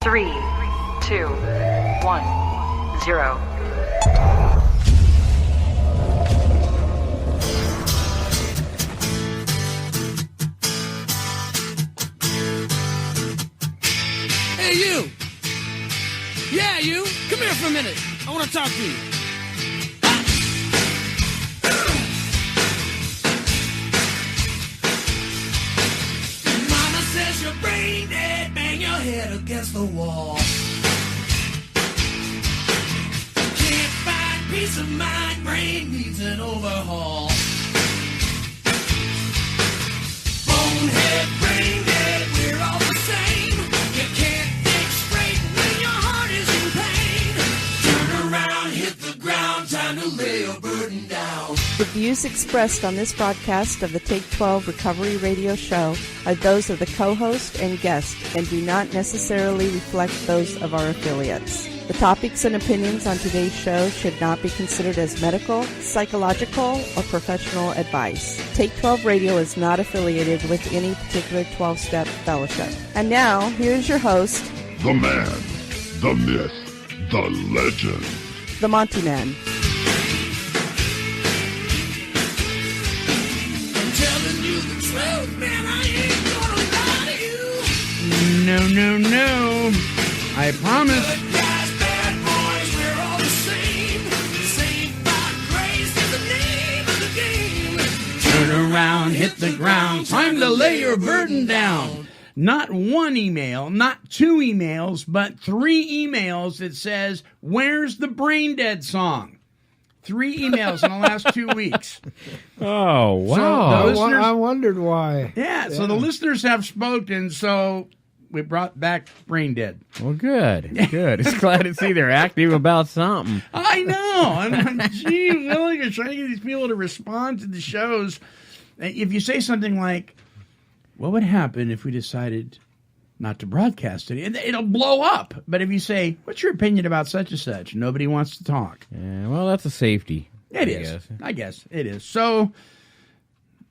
3, 2, 1, 0. Hey, you! Yeah, you! Come here for a minute. I want to talk to you. Mama says you're brain dead, bang your head against the wall. Can't find peace of mind, brain needs an overhaul. Bonehead, brain dead, we're all the same. You can't think straight when your heart is in pain. Turn around, hit the ground, time to lay your burden down. The views expressed on this broadcast of the Take 12 Recovery Radio Show are those of the co-host and guest and do not necessarily reflect those of our affiliates. The topics and opinions on today's show should not be considered as medical, psychological, or professional advice. Take 12 Radio is not affiliated with any particular 12-step fellowship. And now, here's your host, The man, the myth, the legend. the Monty'man. I'm telling you the truth, man, I ain't gonna lie to you. No, no, no. I promise. Good guys, bad boys, we're all the same. Saved by grace is the name of the game. Turn around, hit the ground. Time to lay your burden down. Not one email, not two emails, but 3 emails that says, "Where's the Brain Dead song?" 3 emails in the last 2 weeks. Oh, wow. So the listeners- I wondered why. Yeah, so the listeners have spoken, so we brought back Brain Dead. Well, good. Good. It's glad to see they're active about something. I know. I'm like, gee, Willie, you're trying to get these people to respond to the shows. If you say something like, what would happen if we decided not to broadcast it? It'll blow up. But if you say, what's your opinion about such and such? Nobody wants to talk. Yeah, well, that's a safety. It is. I guess it is. So,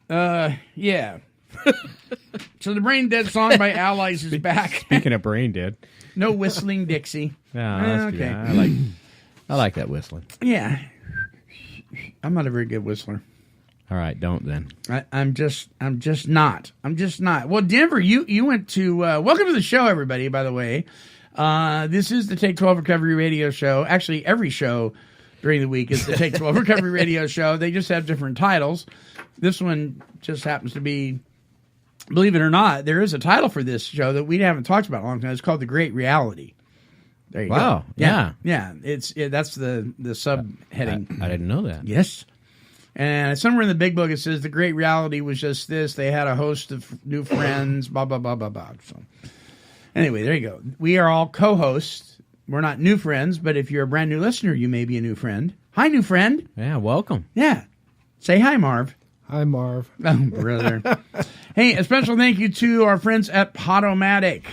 yeah. So the Brain Dead song by Allies is back. Speaking of brain dead. No whistling Dixie. Yeah, that's Okay. good. I like that whistling. Yeah. I'm not a very good whistler. All right, don't then. I'm just not. Well, Denver, you went to, welcome to the show, everybody, by the way. This is the Take 12 Recovery Radio Show. Actually, every show during the week is the Take 12 Recovery Radio Show. They just have different titles. This one just happens to be, believe it or not, there is a title for this show that we haven't talked about in a long time. It's called The Great Reality. There you go. Wow, yeah. Yeah, that's the subheading. I didn't know that. Yes. And somewhere in the big book it says the great reality was just this. They had a host of new friends, blah, blah, blah, blah, blah. So anyway, there you go. We are all co-hosts. We're not new friends, but if you're a brand new listener, you may be a new friend. Hi, new friend. Yeah, welcome. Yeah. Say hi, Marv. Hi, Marv. Oh, brother. Hey, a special thank you to our friends at Podomatic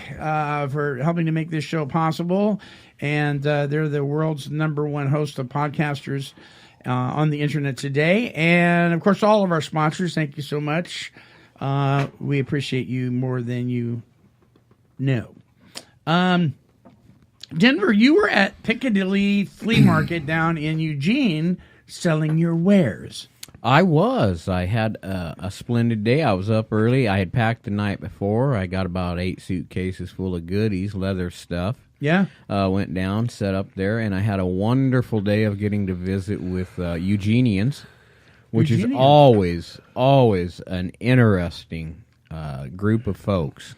for helping to make this show possible. And they're the world's #1 host of podcasters on the internet today. And, of course, all of our sponsors, thank you so much. We appreciate you more than you know. Denver, you were at Piccadilly Flea Market down in Eugene selling your wares. I was. I had a splendid day. I was up early. I had packed the night before. I got about 8 suitcases full of goodies, leather stuff. Yeah? Went down, set up there, and I had a wonderful day of getting to visit with Eugenians, which is always an interesting group of folks.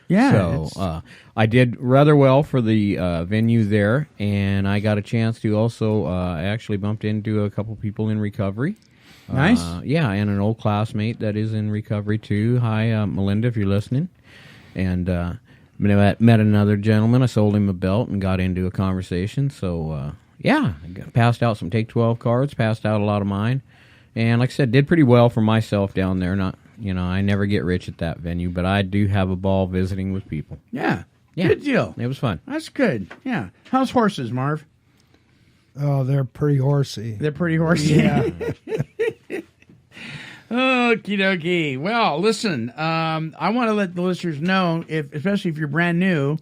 Yeah. So I did rather well for the venue there, and I got a chance to also I actually bumped into a couple people in recovery. Nice. Yeah, and an old classmate that is in recovery too. Hi, Melinda, if you're listening. And met another gentleman. I sold him a belt and got into a conversation. So, yeah, I passed out some Take 12 cards, passed out a lot of mine. And like I said, did pretty well for myself down there. Not, I never get rich at that venue, but I do have a ball visiting with people. Yeah. Yeah. Good deal. It was fun. That's good. Yeah. How's horses, Marv? Oh, they're pretty horsey. They're pretty horsey. Yeah. Okie dokie. Well, listen, I want to let the listeners know, especially if you're brand new,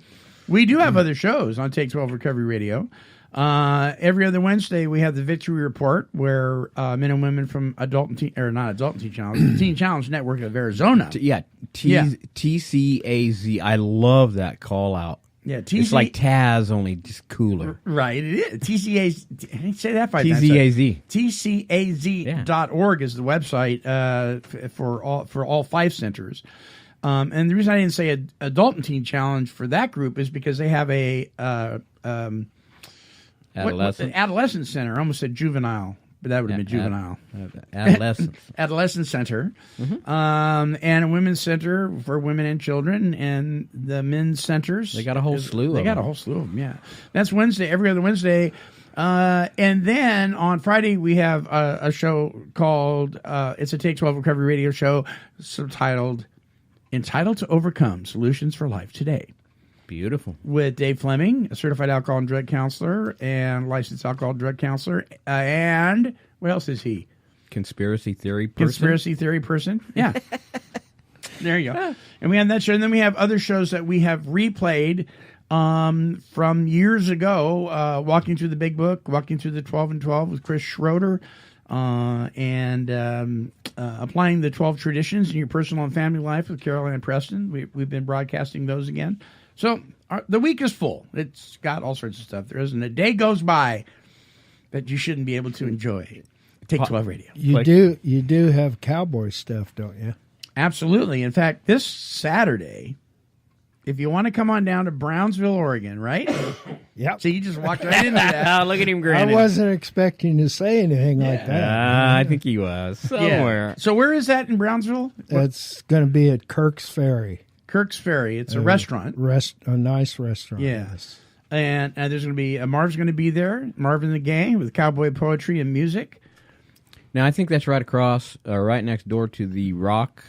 We do have other shows on Take 12 Recovery Radio. Every other Wednesday, we have the Victory Report, where men and women from Adult and Teen, or not Adult and Teen Challenge, Teen Challenge Network of Arizona. TCAZ. I love that call out. Yeah, it's like Taz, only just cooler. Right, it is. TCAZ. Say that 5 times. TCAZ. TCAZ.org is the website for all 5 centers. And the reason I didn't say Adult and Teen Challenge for that group is because they have a adolescent center. I almost said juvenile, but that would have been juvenile. Adolescent center. And a women's center for women and children, and the men's centers. They got a whole slew of them. They got a whole slew of them, yeah. That's Wednesday, every other Wednesday. And then on Friday, we have a show called, it's a Take 12 Recovery Radio show, subtitled Entitled to Overcome, Solutions for Life Today. Beautiful. With Dave Fleming, a certified alcohol and drug counselor and licensed alcohol and drug counselor. And what else is he? Conspiracy theory person. Conspiracy theory person. Yeah. There you go. And we have that show. And then we have other shows that we have replayed from years ago. Walking Through the Big Book, Walking Through the 12 and 12 with Chris Schroeder. And applying the 12 traditions in your personal and family life with Carol Ann Preston. We've been broadcasting those again. So the week is full. It's got all sorts of stuff. There isn't a day goes by that you shouldn't be able to enjoy. Take 12 Radio. You do have cowboy stuff, don't you? Absolutely. In fact, this Saturday, if you want to come on down to Brownsville, Oregon, right? Yep. So you just walked right into that. Look at him grinning. I wasn't expecting to say anything like that. I think he was somewhere. Yeah. So where is that in Brownsville? It's going to be at Kirk's Ferry. Kirk's Ferry. It's a restaurant. A nice restaurant. Yeah. Yes. And there's going to be, Marv's going to be there, Marv and the Gang, with cowboy poetry and music. Now, I think that's right across, right next door to the rock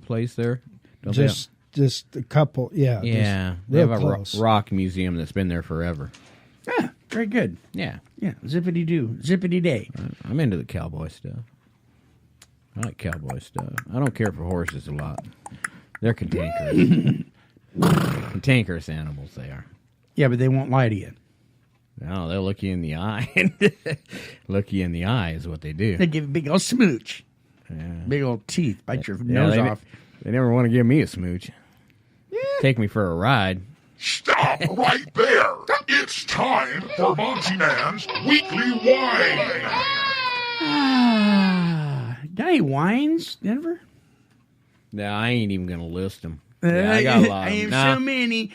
place there. Just a couple, yeah. Yeah. They have a rock museum that's been there forever. Yeah, very good. Yeah. Yeah, zippity-doo, zippity-day. I'm into the cowboy stuff. I like cowboy stuff. I don't care for horses a lot. They're cantankerous. Cantankerous animals, they are. Yeah, but they won't lie to you. No, they'll look you in the eye. Look you in the eye is what they do. They give a big old smooch. Yeah. Big old teeth. Bite your nose off. They never want to give me a smooch. Yeah. Take me for a ride. Stop right there! It's time for Monty'man's Weekly Wine! Got any wines, Denver? No, I ain't even going to list them. Yeah, I got a lot I of have them. so many.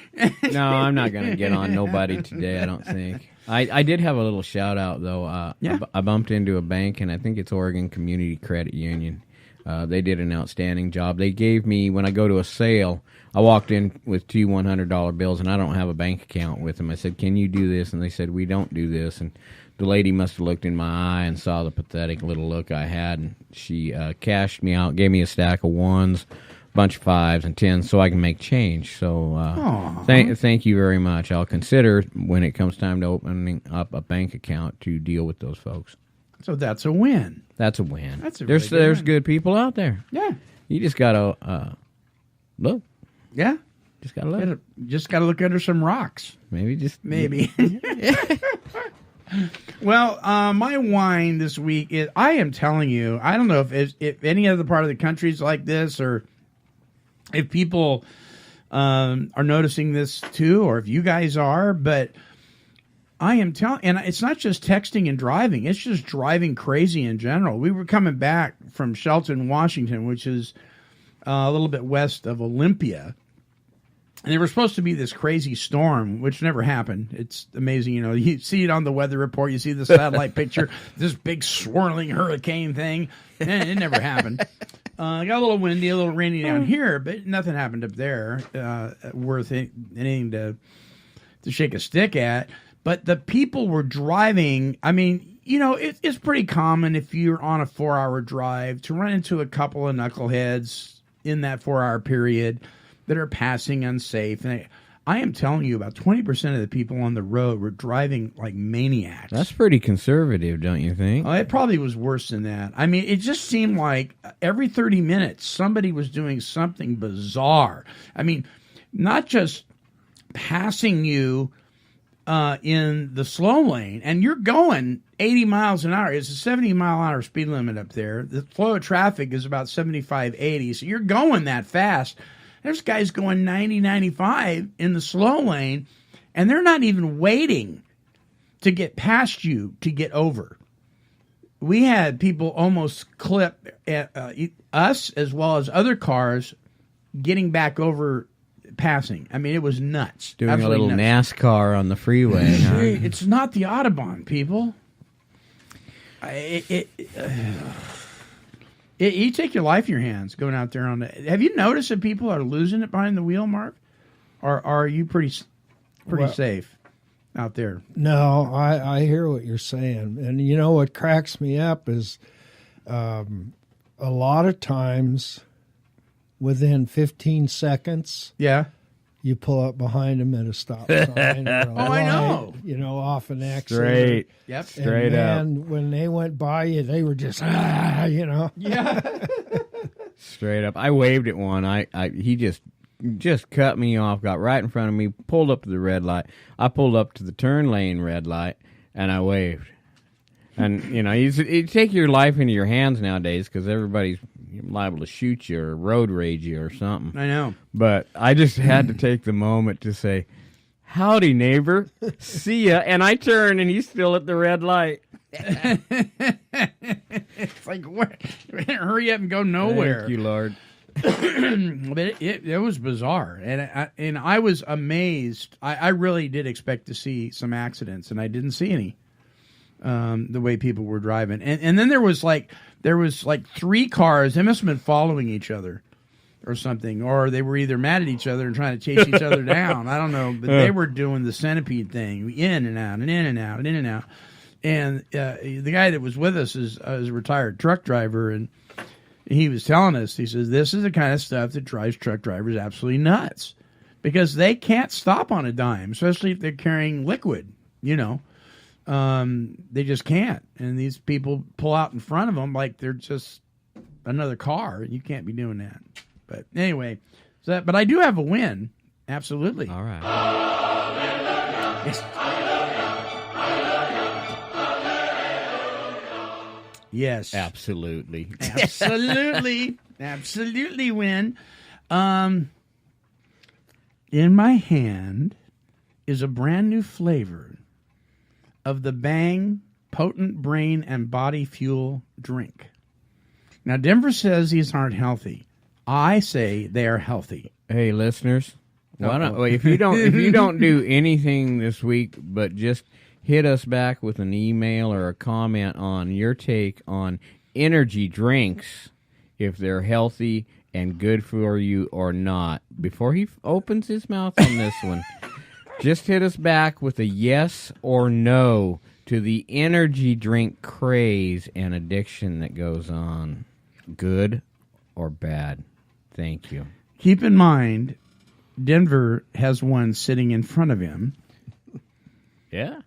No, I'm not going to get on nobody today, I don't think. I did have a little shout-out, though. Yeah. I bumped into a bank, and I think it's Oregon Community Credit Union. They did an outstanding job. They gave me, when I go to a sale, I walked in with 2 $100 bills, and I don't have a bank account with them. I said, can you do this? And they said, we don't do this. And the lady must have looked in my eye and saw the pathetic little look I had, and she cashed me out, gave me a stack of ones, bunch of 5s and 10s so I can make change. So thank you very much. I'll consider when it comes time to opening up a bank account to deal with those folks. So that's a win. That's a win. That's a really good there's win. good people out there. Yeah. You just gotta look. Yeah. Just gotta look. Just got to look under some rocks. Maybe. Well, my wine this week is, I am telling you, I don't know if any other part of the country is like this, or if people are noticing this too, or if you guys are, but I am telling, and it's not just texting and driving, it's just driving crazy in general. We were coming back from Shelton, Washington, which is a little bit west of Olympia. And there was supposed to be this crazy storm, which never happened. It's amazing. You know, you see it on the weather report. You see the satellite picture, this big swirling hurricane thing. And it never happened. It got a little windy, a little rainy down here, but nothing happened up there worth anything to shake a stick at. But the people were driving. I mean, you know, it's pretty common if you're on a 4-hour drive to run into a couple of knuckleheads in that 4-hour period that are passing unsafe. And I am telling you, about 20% of the people on the road were driving like maniacs. That's pretty conservative, don't you think? It probably was worse than that. I mean, it just seemed like every 30 minutes somebody was doing something bizarre. I mean, not just passing you in the slow lane, and you're going 80 miles an hour. It's a 70-mile-an-hour speed limit up there. The flow of traffic is about 75, 80, so you're going that fast. There's guys going 90, 95 in the slow lane, and they're not even waiting to get past you to get over. We had people almost clip us as well as other cars getting back over passing. I mean, it was nuts. Doing Absolutely a little nuts. NASCAR on the freeway. Huh? It's not the Autobahn, people. You take your life in your hands going out there on the. Have you noticed that people are losing it behind the wheel, Marv? Or are you pretty safe out there? No, I hear what you're saying. And you know what cracks me up is a lot of times within 15 seconds, Yeah. you pull up behind them at a stop sign. Or a I know. light, off an exit. Straight. Yep. Straight up. And when they went by you, they were just, Yeah. Straight up. I waved at one. He just cut me off, got right in front of me, pulled up to the red light. I pulled up to the turn lane red light, and I waved. And, you take your life into your hands nowadays because everybody's liable to shoot you or road rage you or something. I know. But I just had to take the moment to say, howdy, neighbor. See ya. And I turn, and he's still at the red light. It's like, hurry up and go nowhere. Thank you, Lord. But it was bizarre, and I was amazed. I really did expect to see some accidents, and I didn't see any. The way people were driving, and then there was like 3 cars. They must have been following each other, or something, or they were either mad at each other and trying to chase each other down. I don't know, but they were doing the centipede thing, in and out, and in and out, and in and out. And the guy that was with us is a retired truck driver, and he was telling us, he says, this is the kind of stuff that drives truck drivers absolutely nuts, because they can't stop on a dime, especially if they're carrying liquid, They just can't. And these people pull out in front of them like they're just another car. You can't be doing that. But anyway, but I do have a win. Absolutely. All right. Yes. Absolutely. Absolutely win. In my hand is a brand new flavor of the Bang Potent Brain and Body Fuel drink. Now, Denver says these aren't healthy. I say they are healthy. Hey, listeners, if you don't do anything this week but just hit us back with an email or a comment on your take on energy drinks, if they're healthy and good for you or not, before he opens his mouth on this one, just hit us back with a yes or no to the energy drink craze and addiction that goes on. Good or bad? Thank you. Keep in mind, Denver has one sitting in front of him. Yeah.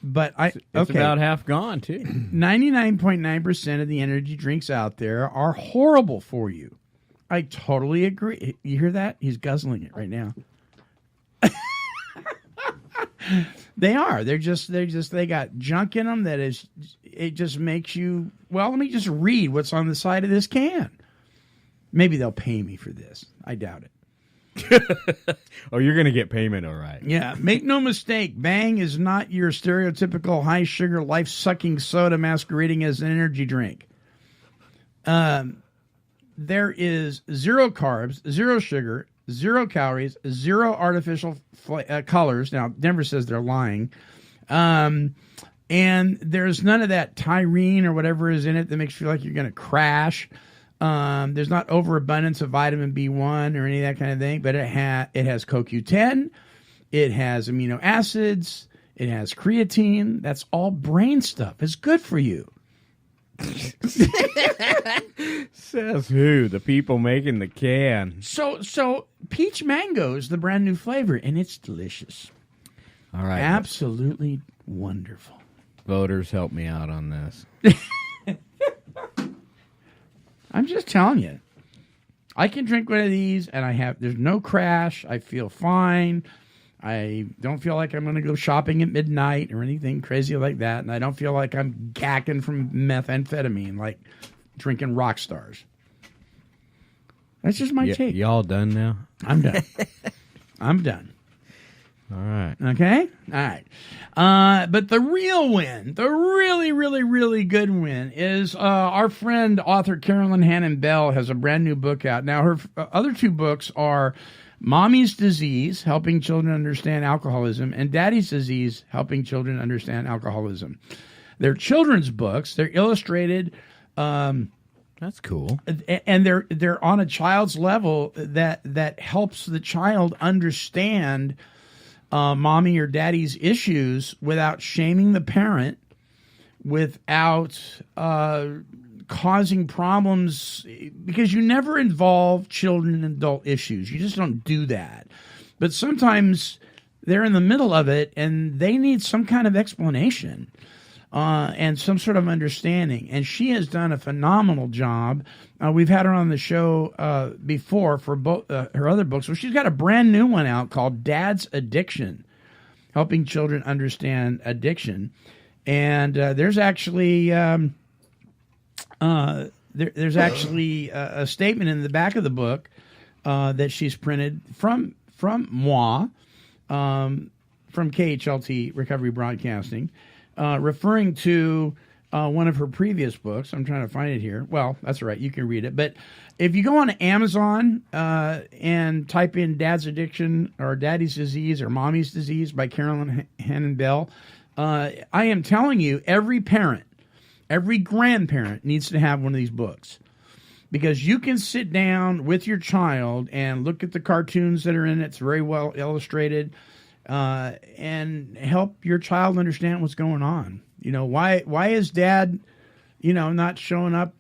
But It's about half gone, too. 99.9% of the energy drinks out there are horrible for you. I totally agree. You hear that? He's guzzling it right now. They are. They got junk in them it just makes you, well, let me just read what's on the side of this can. Maybe they'll pay me for this. I doubt it. Oh, you're going to get payment, all right. Yeah, make no mistake, Bang is not your stereotypical high-sugar, life-sucking soda masquerading as an energy drink. There is 0 carbs, 0 sugar, 0 calories, 0 artificial colors. Now, Denver says they're lying. And there's none of that Tyrene or whatever is in it that makes you feel like you're going to crash. There's not overabundance of vitamin B1 or any of that kind of thing, but it has CoQ10, it has amino acids, it has creatine. That's all brain stuff. It's good for you. Says who? The people making the can. So peach mango is the brand new flavor, and it's delicious. All right. Absolutely wonderful. Voters, help me out on this. I'm just telling you. I can drink one of these, and there's no crash. I feel fine. I don't feel like I'm going to go shopping at midnight or anything crazy like that. And I don't feel like I'm gacking from methamphetamine, like drinking rock stars. That's just my take. Y'all done now? I'm done. I'm done. All right. Okay? All right. But the real win, the really, really, really good win is our friend, author Carolyn Hannon Bell has a brand new book out. Now, her other two books are Mommy's Disease, Helping Children Understand Alcoholism, and Daddy's Disease, Helping Children Understand Alcoholism. They're children's books. They're illustrated. That's cool. And they're on a child's level that helps the child understand mommy or daddy's issues without shaming the parent, without causing problems, because you never involve children in adult issues. You just don't do that. But sometimes they're in the middle of it and they need some kind of explanation and some sort of understanding. And she has done a phenomenal job. We've had her on the show before for both her other books. So she's got a brand new one out called Dad's Addiction, Helping Children Understand Addiction. And there's actually there's actually a statement in the back of the book that she's printed from moi, from KHLT Recovery Broadcasting, referring to one of her previous books. I'm trying to find it here. Well, that's all right. You can read it. But if you go on Amazon and type in Dad's Addiction or Daddy's Disease or Mommy's Disease by Carolyn Hannon Bell, I am telling you, every parent, every grandparent needs to have one of these books, because you can sit down with your child and look at the cartoons that are in it. It's very well illustrated, and help your child understand what's going on. You know, why is dad, not showing up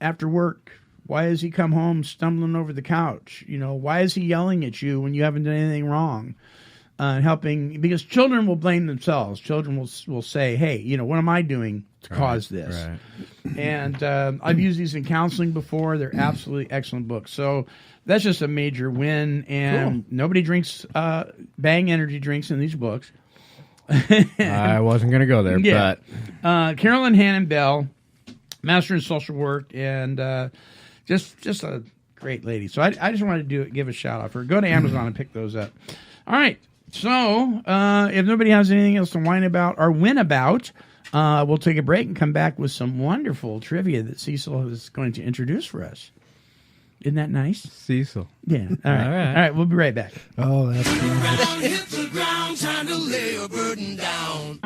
after work? Why has he come home stumbling over the couch? Why is he yelling at you when you haven't done anything wrong? Helping, because children will blame themselves. Children will say, hey, what am I doing to cause this? Right. And I've used these in counseling before. They're absolutely excellent books. So that's just a major win. And nobody drinks Bang energy drinks in these books. I wasn't going to go there, but Carolyn Hannon Bell, master in social work, and just a great lady. So I just wanted to give a shout out for her. Go to Amazon and pick those up. All right. So if nobody has anything else to whine about or win about, we'll take a break and come back with some wonderful trivia that Cecil is going to introduce for us. Isn't that nice? Cecil. Yeah. All right. All right. We'll be right back. Oh, that's nice. Hit the ground, time to lay a burden down.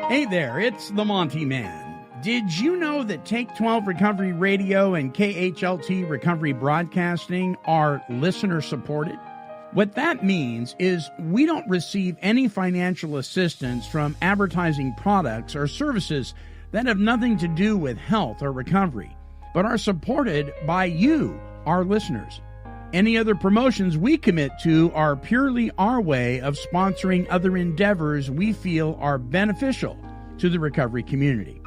Hey there, it's the Monty'man. Did you know that Take 12 Recovery Radio and KHLT Recovery Broadcasting are listener supported? What that means is we don't receive any financial assistance from advertising products or services that have nothing to do with health or recovery, but are supported by you, our listeners. Any other promotions we commit to are purely our way of sponsoring other endeavors we feel are beneficial to the recovery community.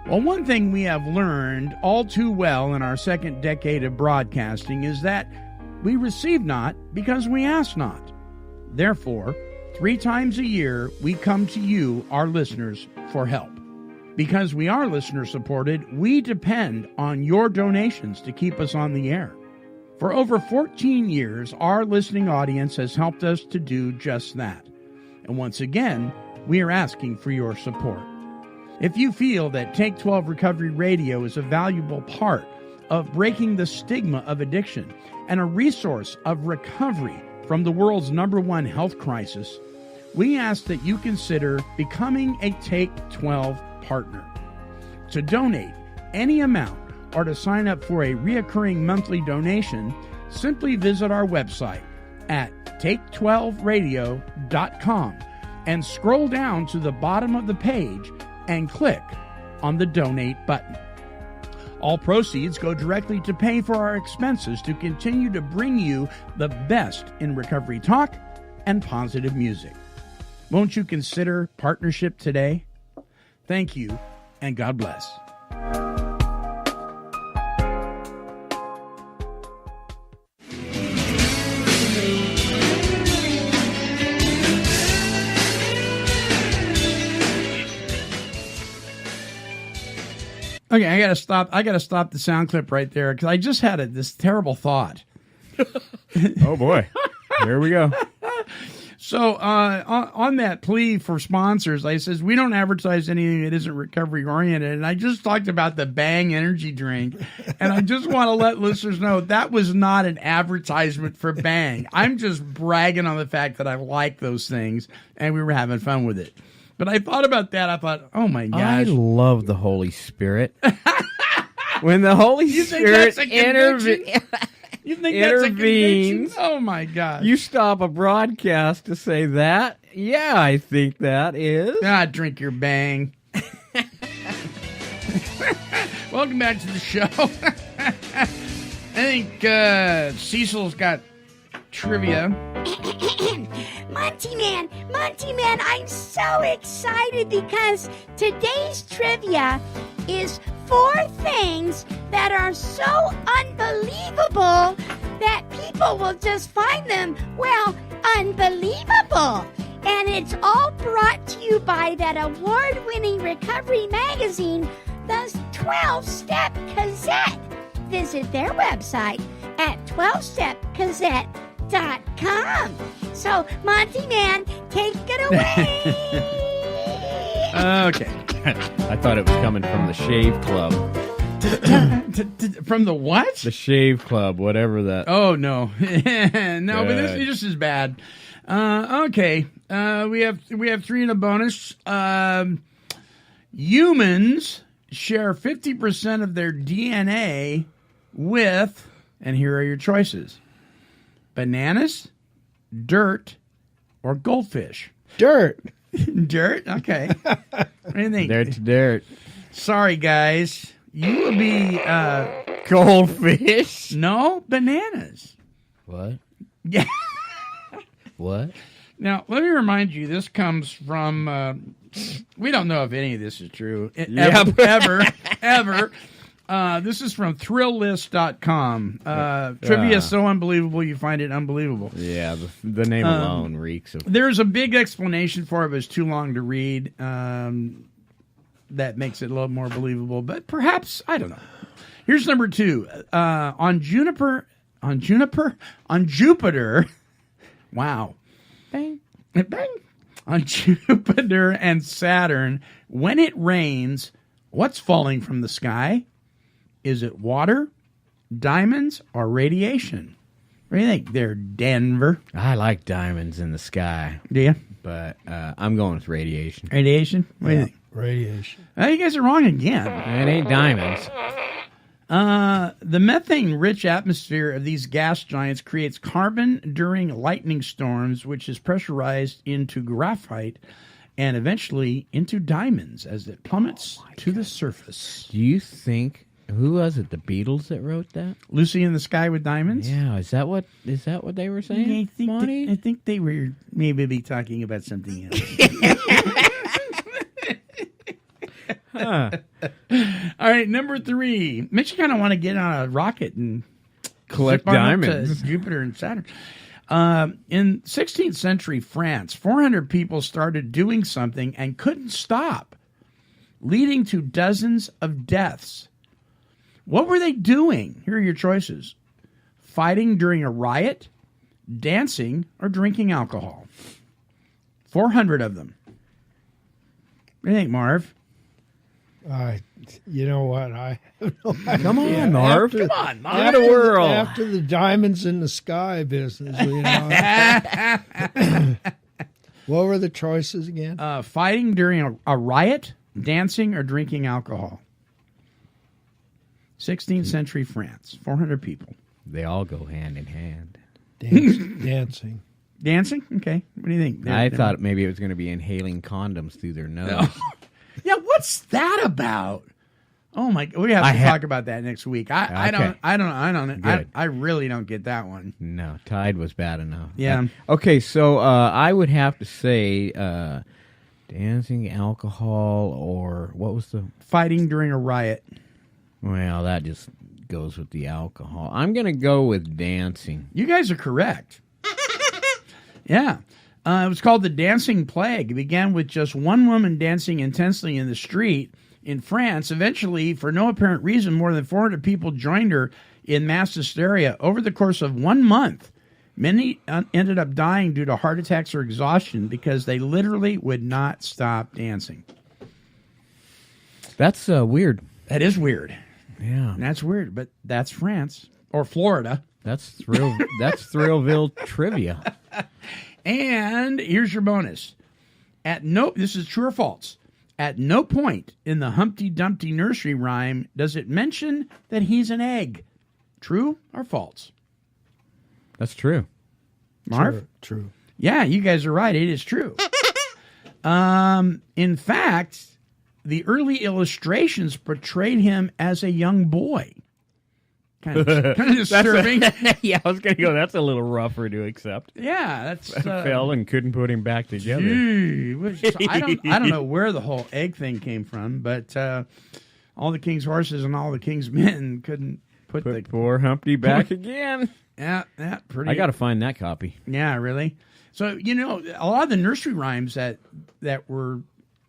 Well, one thing we have learned all too well in our second decade of broadcasting is that we receive not because we ask not. Therefore, 3 times a year, we come to you, our listeners, for help. Because we are listener-supported, we depend on your donations to keep us on the air. For over 14 years, our listening audience has helped us to do just that. And once again, we are asking for your support. If you feel that Take 12 Recovery Radio is a valuable part of breaking the stigma of addiction and a resource of recovery from the world's #1 health crisis, we ask that you consider becoming a Take 12 partner. To donate any amount or to sign up for a reoccurring monthly donation, simply visit our website at take12radio.com and scroll down to the bottom of the page and click on the donate button. All proceeds go directly to pay for our expenses to continue to bring you the best in recovery talk and positive music. Won't you consider partnership today? Thank you, and God bless. Okay, I gotta stop. I gotta stop the sound clip right there because I just had this terrible thought. Oh boy, here we go. So on that plea for sponsors, I says we don't advertise anything that isn't recovery oriented, and I just talked about the Bang energy drink, and I just want to let listeners know that was not an advertisement for Bang. I'm just bragging on the fact that I like those things, and we were having fun with it. But I thought about that. I thought, oh my gosh, I love the Holy Spirit. When the Holy Spirit intervenes. You think that's a conviction? Oh my gosh. You stop a broadcast to say that? Yeah, I think that is. Drink your Bang. Welcome back to the show. I think Cecil's got trivia. Montyman, I'm so excited because today's trivia is 4 things that are so unbelievable that people will just find them, well, unbelievable. And it's all brought to you by that award-winning recovery magazine, the 12-Step Gazette. Visit their website at 12stepgazette.com. So, Montyman, take it away. Okay. I thought it was coming from the Shave Club. From the what? The Shave Club, whatever that. Oh, no. No, but this Good. is just as bad. Okay. We have 3 in a bonus. Humans share 50% of their DNA with, and here are your choices: bananas, dirt, or goldfish. Dirt. Dirt? Okay. What do you think? Dirt to dirt. Sorry, guys. You will be, Goldfish? no, bananas. What? Yeah. What? Now, let me remind you, this comes from, we don't know if any of this is true. Yep. Ever. This is from ThrillList.com. Trivia is so unbelievable, you find it unbelievable. Yeah, the name alone reeks of... There's a big explanation for it, but it's too long to read. That makes it a little more believable, but perhaps, I don't know. Here's number 2. On Jupiter, wow. Bang. Bang. On Jupiter and Saturn, when it rains, what's falling from the sky? Is it water, diamonds, or radiation? What do you think there, Denver? I like diamonds in the sky, Do you? but I'm going with radiation. Radiation? What do you think? Radiation. You guys are wrong again. It ain't diamonds. The methane-rich atmosphere of these gas giants creates carbon during lightning storms, which is pressurized into graphite and eventually into diamonds as it plummets to the surface. Do you think... Who was it? The Beatles that wrote that? Lucy in the Sky with Diamonds? Yeah, is that what they were saying? I think they were maybe talking about something else. Huh. All right, number 3. Makes you kind of want to get on a rocket and Collect zip on up diamonds. to Jupiter and Saturn. In 16th century France, 400 people started doing something and couldn't stop, leading to dozens of deaths. What were they doing? Here are your choices: fighting during a riot, dancing, or drinking alcohol. 400 of them. What do you think, Marv? You know what? I have no idea. Come on, Marv. After- Come on, Marv. After, the world. after the diamonds in the sky business, you know. What were the choices again? Fighting during a riot, dancing, or drinking alcohol. 16th century France, 400 people. They all go hand in hand. Dancing. Dancing? Okay. What do you think? I thought maybe it was going to be inhaling condoms through their nose. Yeah, what's that about? Oh my! We have to talk about that next week. I Okay. don't. Good. I really don't get that one. No, Tide was bad enough. Yeah. Okay, so I would have to say dancing, alcohol, or what was the... Fighting during a riot. Well, that just goes with the alcohol. I'm going to go with dancing. You guys are correct. Yeah. It was called the Dancing Plague. It began with just one woman dancing intensely in the street in France. Eventually, for no apparent reason, more than 400 people joined her in mass hysteria. Over the course of 1 month, many ended up dying due to heart attacks or exhaustion because they literally would not stop dancing. That's weird. That is weird. Yeah. That's weird, but that's France or Florida. That's Thrillville trivia. And here's your bonus. This is true or false. At no point in the Humpty Dumpty nursery rhyme does it mention that he's an egg. True or false? That's true. Marv? True. Yeah, you guys are right. It is true. In fact, the early illustrations portrayed him as a young boy. Kind of disturbing. Yeah, I was going to go, that's a little rougher to accept. Yeah, that's... Fell and couldn't put him back together. Gee, I don't know where the whole egg thing came from, but all the king's horses and all the king's men couldn't put the... Poor Humpty back again. Yeah, pretty... I got to find that copy. Yeah, really? So, a lot of the nursery rhymes that were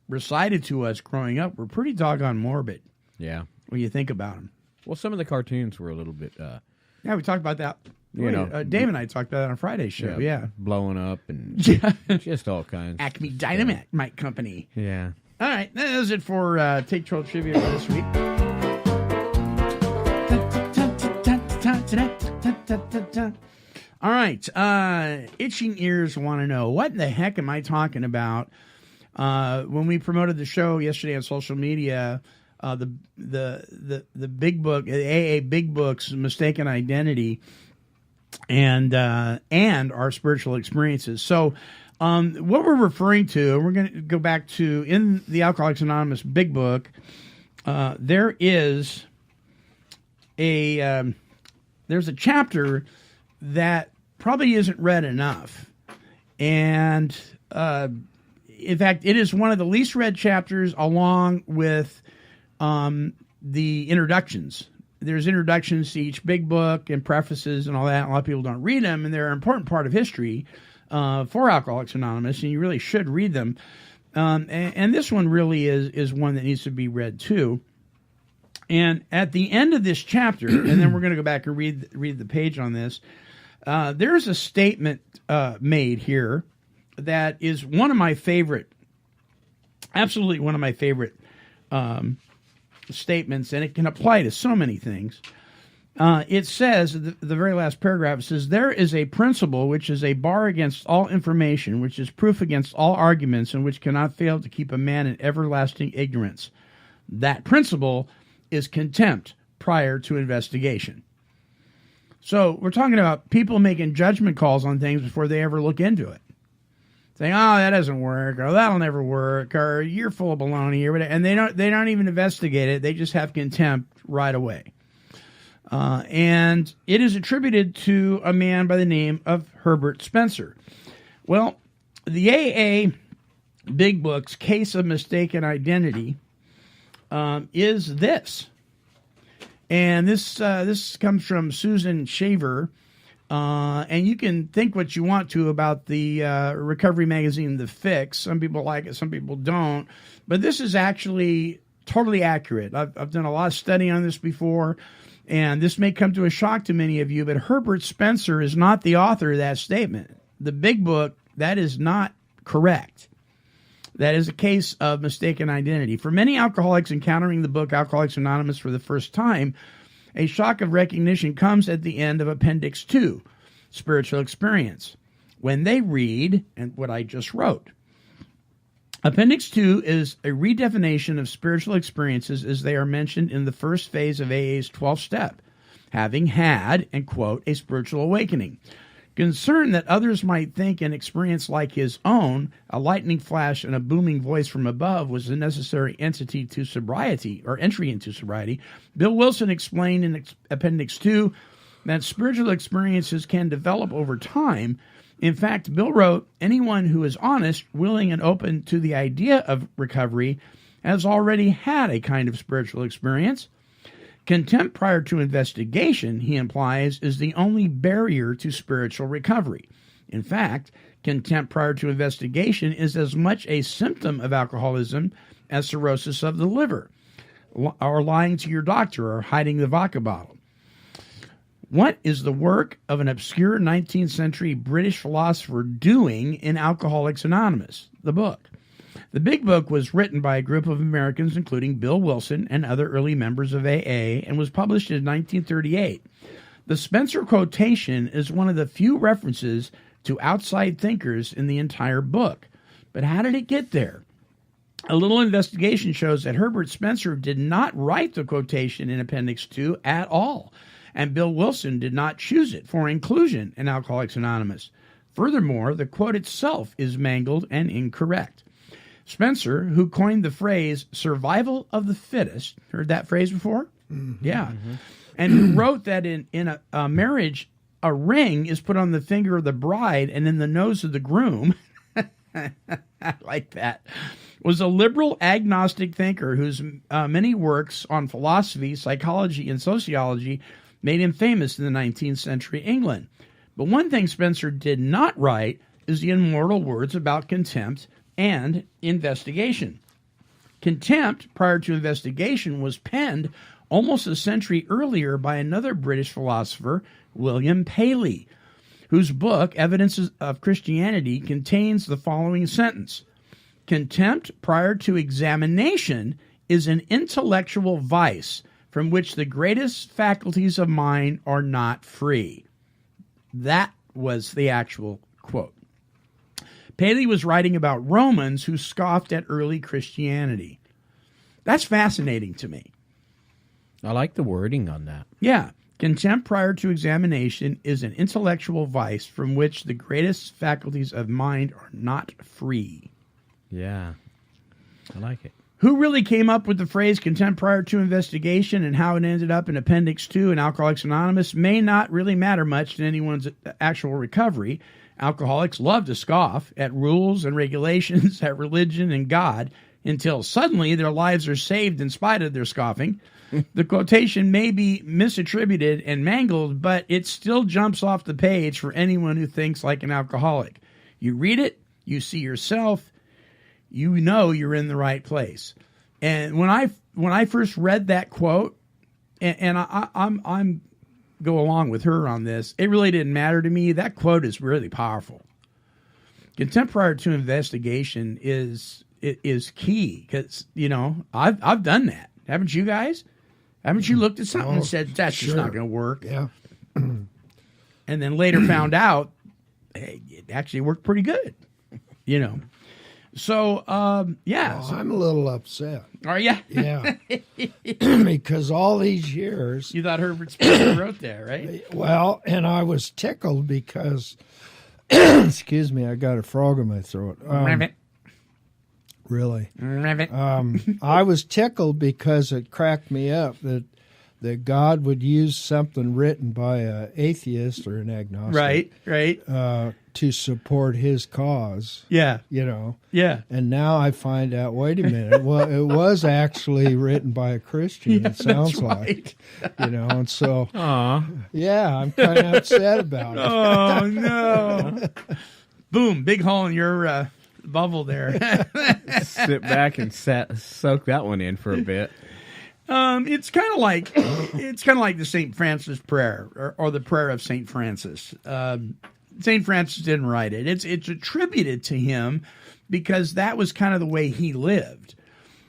recited to us growing up were pretty doggone morbid. Yeah. When you think about them. Well, some of the cartoons were a little bit... yeah, we talked about that. Dave and I talked about that on Friday's show, yeah. Blowing up and just all kinds. Acme Dynamite Company. Yeah. All right, that is it for Take 12 Trivia for this week. All right, itching ears want to know, what the heck am I talking about? When we promoted the show yesterday on social media, the big book, AA Big Book's Mistaken Identity, and our spiritual experiences. So, what we're referring to, we're going to go back to in the Alcoholics Anonymous Big Book. There is there's a chapter that probably isn't read enough, and in fact, it is one of the least read chapters, along with the introductions. There's introductions to each big book and prefaces and all that. A lot of people don't read them, and they're an important part of history for Alcoholics Anonymous, and you really should read them. And this one really is one that needs to be read too. And at the end of this chapter, and then we're going to go back and read the page on this, there's a statement made here that is one of my favorite, absolutely one of my favorite statements, and it can apply to so many things. It says, the very last paragraph, it says, there is a principle which is a bar against all information, which is proof against all arguments, and which cannot fail to keep a man in everlasting ignorance. That principle is contempt prior to investigation. So we're talking about people making judgment calls on things before they ever look into it. Saying, oh, that doesn't work, or that'll never work, or you're full of baloney, or whatever. And they don't even investigate it. They just have contempt right away. And it is attributed to a man by the name of Herbert Spencer. Well, the AA Big Book's case of mistaken identity is this. And this comes from Susan Shaver. And you can think what you want to about the recovery magazine, The Fix. Some people like it, some people don't. But this is actually totally accurate. I've done a lot of study on this before, and this may come to a shock to many of you, but Herbert Spencer is not the author of that statement. The Big Book, that is not correct. That is a case of mistaken identity. For many alcoholics encountering the book Alcoholics Anonymous for the first time, a shock of recognition comes at the end of Appendix 2, Spiritual Experience, when they read and what I just wrote. Appendix 2 is a redefinition of spiritual experiences as they are mentioned in the first phase of AA's 12th step, having had, and quote, a spiritual awakening. Concerned that others might think an experience like his own, a lightning flash and a booming voice from above, was a necessary entity to sobriety, or entry into sobriety, Bill Wilson explained in Appendix 2 that spiritual experiences can develop over time. In fact, Bill wrote, anyone who is honest, willing, and open to the idea of recovery has already had a kind of spiritual experience. Contempt prior to investigation, he implies, is the only barrier to spiritual recovery. In fact, contempt prior to investigation is as much a symptom of alcoholism as cirrhosis of the liver. or lying to your doctor, or hiding the vodka bottle. What is the work of an obscure 19th century British philosopher doing in Alcoholics Anonymous, the book? The Big Book was written by a group of Americans, including Bill Wilson and other early members of AA, and was published in 1938. The Spencer quotation is one of the few references to outside thinkers in the entire book. But how did it get there? A little investigation shows that Herbert Spencer did not write the quotation in Appendix 2 at all, and Bill Wilson did not choose it for inclusion in Alcoholics Anonymous. Furthermore, the quote itself is mangled and incorrect. Spencer, who coined the phrase survival of the fittest, heard that phrase before? Mm-hmm. Yeah. Mm-hmm. And who wrote that in a marriage, a ring is put on the finger of the bride and in the nose of the groom. I like that. Was a liberal agnostic thinker whose many works on philosophy, psychology, and sociology made him famous in the 19th century England. But one thing Spencer did not write is the immortal words about contempt and investigation. Contempt, prior to investigation, was penned almost a century earlier by another British philosopher, William Paley, whose book, Evidences of Christianity, contains the following sentence: contempt prior to examination is an intellectual vice from which the greatest faculties of mind are not free. That was the actual quote. Paley was writing about Romans who scoffed at early Christianity. That's fascinating to me. I like the wording on that. Yeah. Contempt prior to examination is an intellectual vice from which the greatest faculties of mind are not free. Yeah. I like it. Who really came up with the phrase contempt prior to investigation and how it ended up in Appendix 2 in Alcoholics Anonymous may not really matter much to anyone's actual recovery. Alcoholics love to scoff at rules and regulations, at religion and God, until suddenly their lives are saved in spite of their scoffing. The quotation may be misattributed and mangled, but it still jumps off the page for anyone who thinks like an alcoholic. You read it, you see yourself, you know you're in the right place. And when I first read that quote, and I'm go along with her on this, it really didn't matter to me. That quote is really powerful. Contempt prior to investigation is key because, you know, I've done that. Haven't you guys? Haven't you looked at something and said, that's just not going to work? Yeah. And then later found out, hey, it actually worked pretty good, you know. So, yeah. Well, I'm a little upset. Are you? Yeah. Because all these years. You thought Herbert Spencer wrote that, right? Well, and I was tickled because, excuse me, I got a frog in my throat. Really. I was tickled because it cracked me up that God would use something written by an atheist or an agnostic. Right. To support his cause. Yeah. You know. Yeah. And now I find out, wait a minute, well, it was actually written by a Christian, it sounds like. You know, and so, yeah, I'm kind of upset about it. Oh, no. Boom, big hole in your bubble there. Sit back and soak that one in for a bit. It's kind of like the St. Francis prayer or the prayer of St. Francis. St. Francis didn't write it. It's attributed to him because that was kind of the way he lived.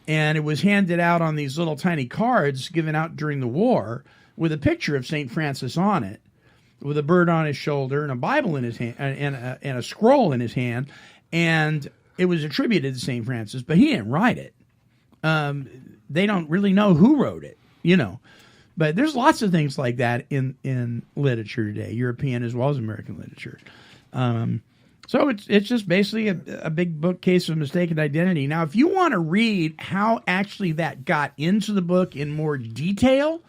And it was handed out on these little tiny cards given out during the war with a picture of St. Francis on it, with a bird on his shoulder and a Bible in his hand and a scroll in his hand. And it was attributed to St. Francis, but he didn't write it. They don't really know who wrote it, you know. But there's lots of things like that in literature today, European as well as American literature. So it's just basically a big bookcase of mistaken identity. Now, if you want to read how actually that got into the book in more detail,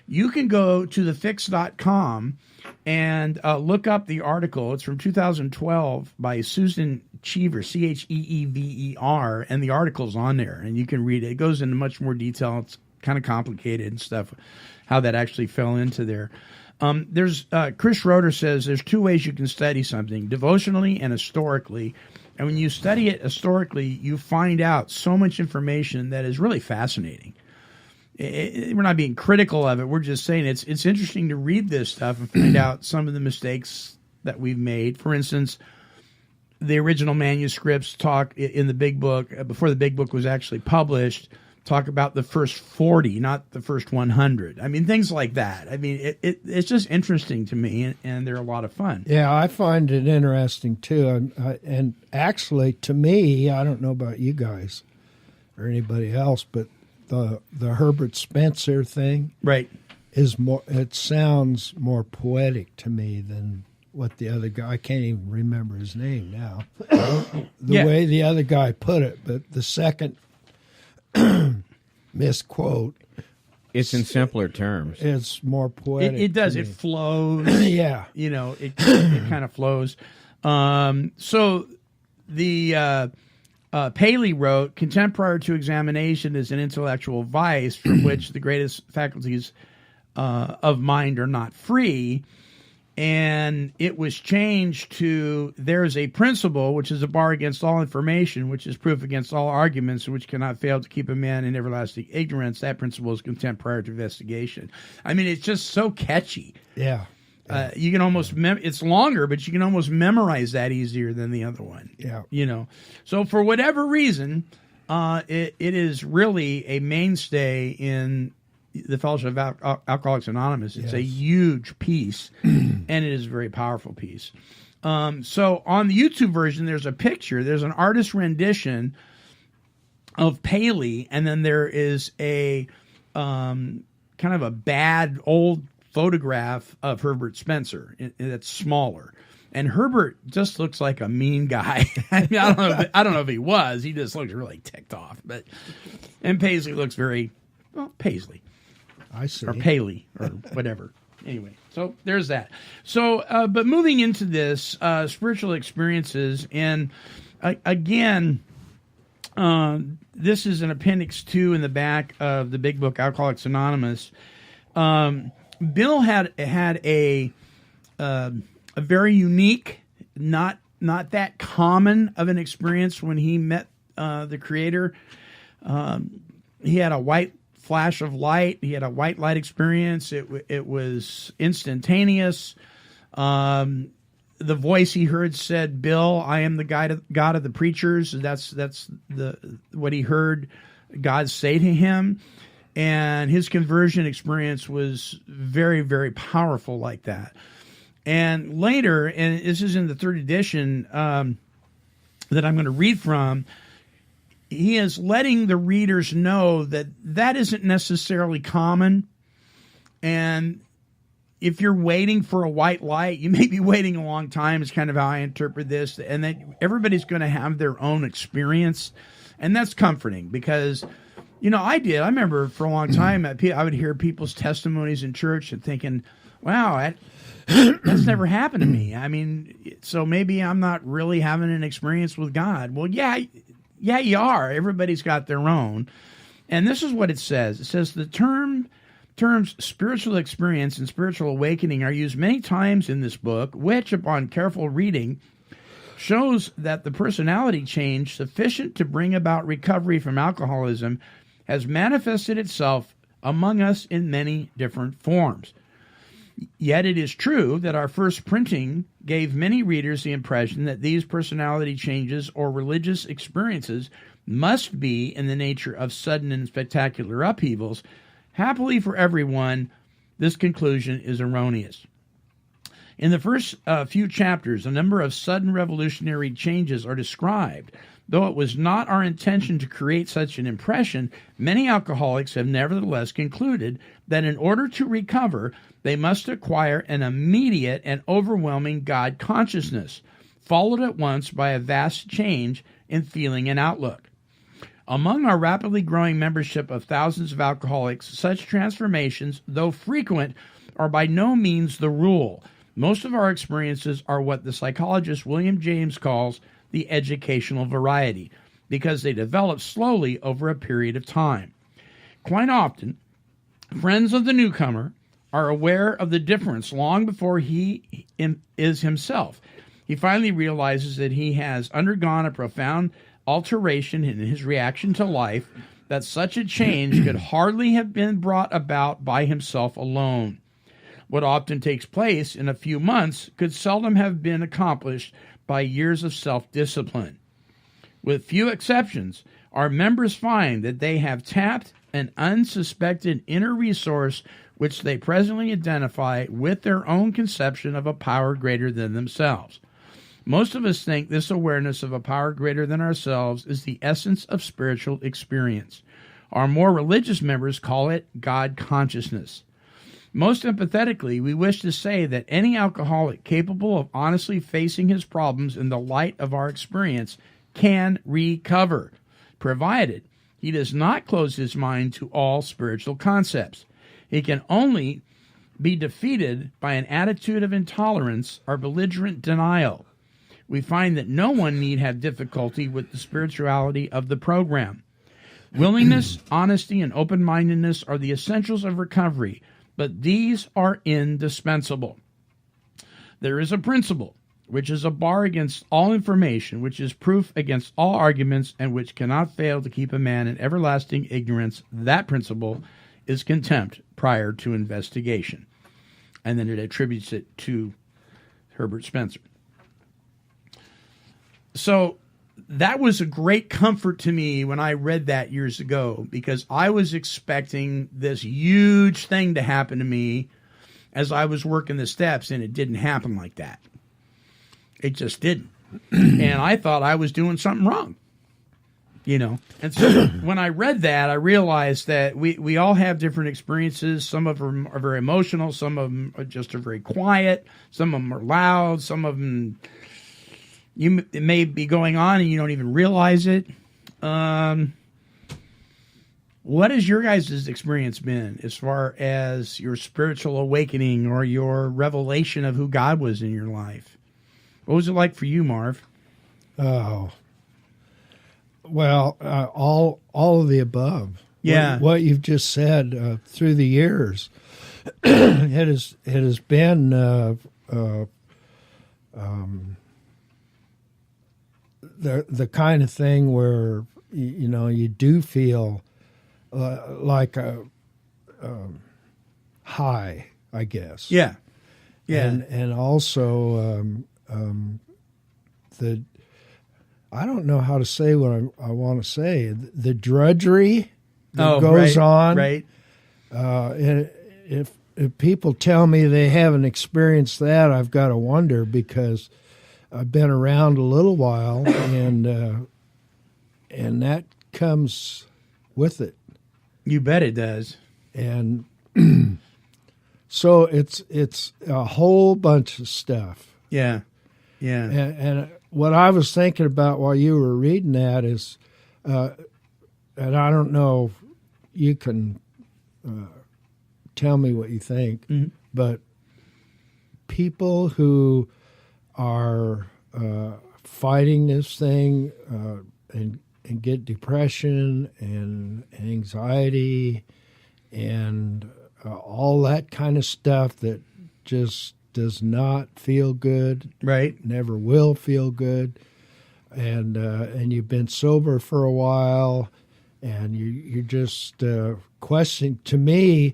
you can go to thefix.com and look up the article. It's from 2012 by Susan Cheever, Cheever, and the article's on there, and you can read it. It goes into much more detail. It's kind of complicated and stuff, how that actually fell into there. There's Chris Schroeder says there's two ways you can study something, devotionally and historically. And when you study it historically, you find out so much information that is really fascinating. we're not being critical of it. We're just saying it's interesting to read this stuff and find out some of the mistakes that we've made. For instance, the original manuscripts talk in the Big Book, before the Big Book was actually published, talk about the first 40, not the first 100. I mean, things like that. I mean, it's just interesting to me, and they're a lot of fun. Yeah, I find it interesting, too. And actually, to me, I don't know about you guys or anybody else, but the Herbert Spencer thing Right. is more. It sounds more poetic to me than what the other guy. I can't even remember his name now. The way the other guy put it, but the second misquote, It's in simpler terms. it's more poetic. It does. to It me. flows. Yeah. You know, it kind of flows. So the Paley wrote, "Contempt prior to examination is an intellectual vice from which the greatest faculties of mind are not free." And it was changed to, "There is a principle which is a bar against all information, which is proof against all arguments, and which cannot fail to keep a man in everlasting ignorance. That principle is contempt prior to investigation." I mean, it's just so catchy. Yeah. You can almost it's longer, but you can almost memorize that easier than the other one. Yeah. You know, so for whatever reason, it is really a mainstay in the Fellowship of Alcoholics Anonymous. It's a huge piece, and it is a very powerful piece. So on the YouTube version, there's a picture. There's an artist rendition of Paley, and then there is a kind of a bad old photograph of Herbert Spencer that's smaller. And Herbert just looks like a mean guy. I mean, I don't know if he was. He just looks really ticked off. And Paisley looks very, well, Paisley. I see. Or Paley, or whatever. Anyway, so there's that. So, but moving into this, spiritual experiences, and again, this is an Appendix 2 in the back of the Big Book, Alcoholics Anonymous. Bill had a very unique, not that common of an experience when he met the Creator. He had a white flash of light. He had a white light experience. It was instantaneous. The voice he heard said, "Bill, I am the God of the preachers." That's what he heard God say to him. And his conversion experience was very, very powerful like that. And later, and this is in the third edition that I'm going to read from, he is letting the readers know that isn't necessarily common. And if you're waiting for a white light, you may be waiting a long time, is kind of how I interpret this. And that everybody's going to have their own experience. And that's comforting because, you know, I remember for a long time, I would hear people's testimonies in church and thinking, wow, that's never happened to me. I mean, so maybe I'm not really having an experience with God. Well, yeah, you are. Everybody's got their own. And this is what it says. It says the terms spiritual experience and spiritual awakening are used many times in this book, which, upon careful reading, shows that the personality change sufficient to bring about recovery from alcoholism has manifested itself among us in many different forms. Yet it is true that our first printing gave many readers the impression that these personality changes or religious experiences must be in the nature of sudden and spectacular upheavals. Happily for everyone, this conclusion is erroneous. In the first few chapters, a number of sudden revolutionary changes are described. Though it was not our intention to create such an impression, many alcoholics have nevertheless concluded that in order to recover, they must acquire an immediate and overwhelming God consciousness, followed at once by a vast change in feeling and outlook. Among our rapidly growing membership of thousands of alcoholics, such transformations, though frequent, are by no means the rule. Most of our experiences are what the psychologist William James calls the educational variety, because they develop slowly over a period of time. Quite often, friends of the newcomer are aware of the difference long before he is himself. He finally realizes that he has undergone a profound alteration in his reaction to life, that such a change could hardly have been brought about by himself alone. What often takes place in a few months could seldom have been accomplished by years of self-discipline. With few exceptions, our members find that they have tapped an unsuspected inner resource which they presently identify with their own conception of a power greater than themselves. Most of us think this awareness of a power greater than ourselves is the essence of spiritual experience. Our more religious members call it God consciousness. Most empathetically, we wish to say that any alcoholic capable of honestly facing his problems in the light of our experience can recover, provided he does not close his mind to all spiritual concepts. He can only be defeated by an attitude of intolerance or belligerent denial. We find that no one need have difficulty with the spirituality of the program. Willingness, honesty, and open-mindedness are the essentials of recovery, but these are indispensable. There is a principle, which is a bar against all information, which is proof against all arguments, and which cannot fail to keep a man in everlasting ignorance. That principle is contempt prior to investigation. And then it attributes it to Herbert Spencer. So that was a great comfort to me when I read that years ago, because I was expecting this huge thing to happen to me as I was working the steps, and it didn't happen like that. It just didn't. And I thought I was doing something wrong, you know. And so when I read that, I realized that we all have different experiences. Some of them are very emotional. Some of them are just very quiet. Some of them are loud. Some of them... it may be going on and you don't even realize it. What has your guys' experience been as far as your spiritual awakening or your revelation of who God was in your life? What was it like for you, Marv? Oh, well, all of the above. Yeah. What you've just said through the years, it has been the kind of thing where you do feel like a high, I guess. Yeah. And also the I don't know how to say what I want to say. The drudgery that goes on. Right. And if people tell me they haven't experienced that, I've got to wonder, because I've been around a little while, and that comes with it. You bet it does. And so it's a whole bunch of stuff. Yeah. And what I was thinking about while you were reading that is, and I don't know, you can tell me what you think, but people who are fighting this thing and get depression and anxiety and all that kind of stuff that just does not feel good, right? Never will feel good, and you've been sober for a while, and you're just questioning. To me,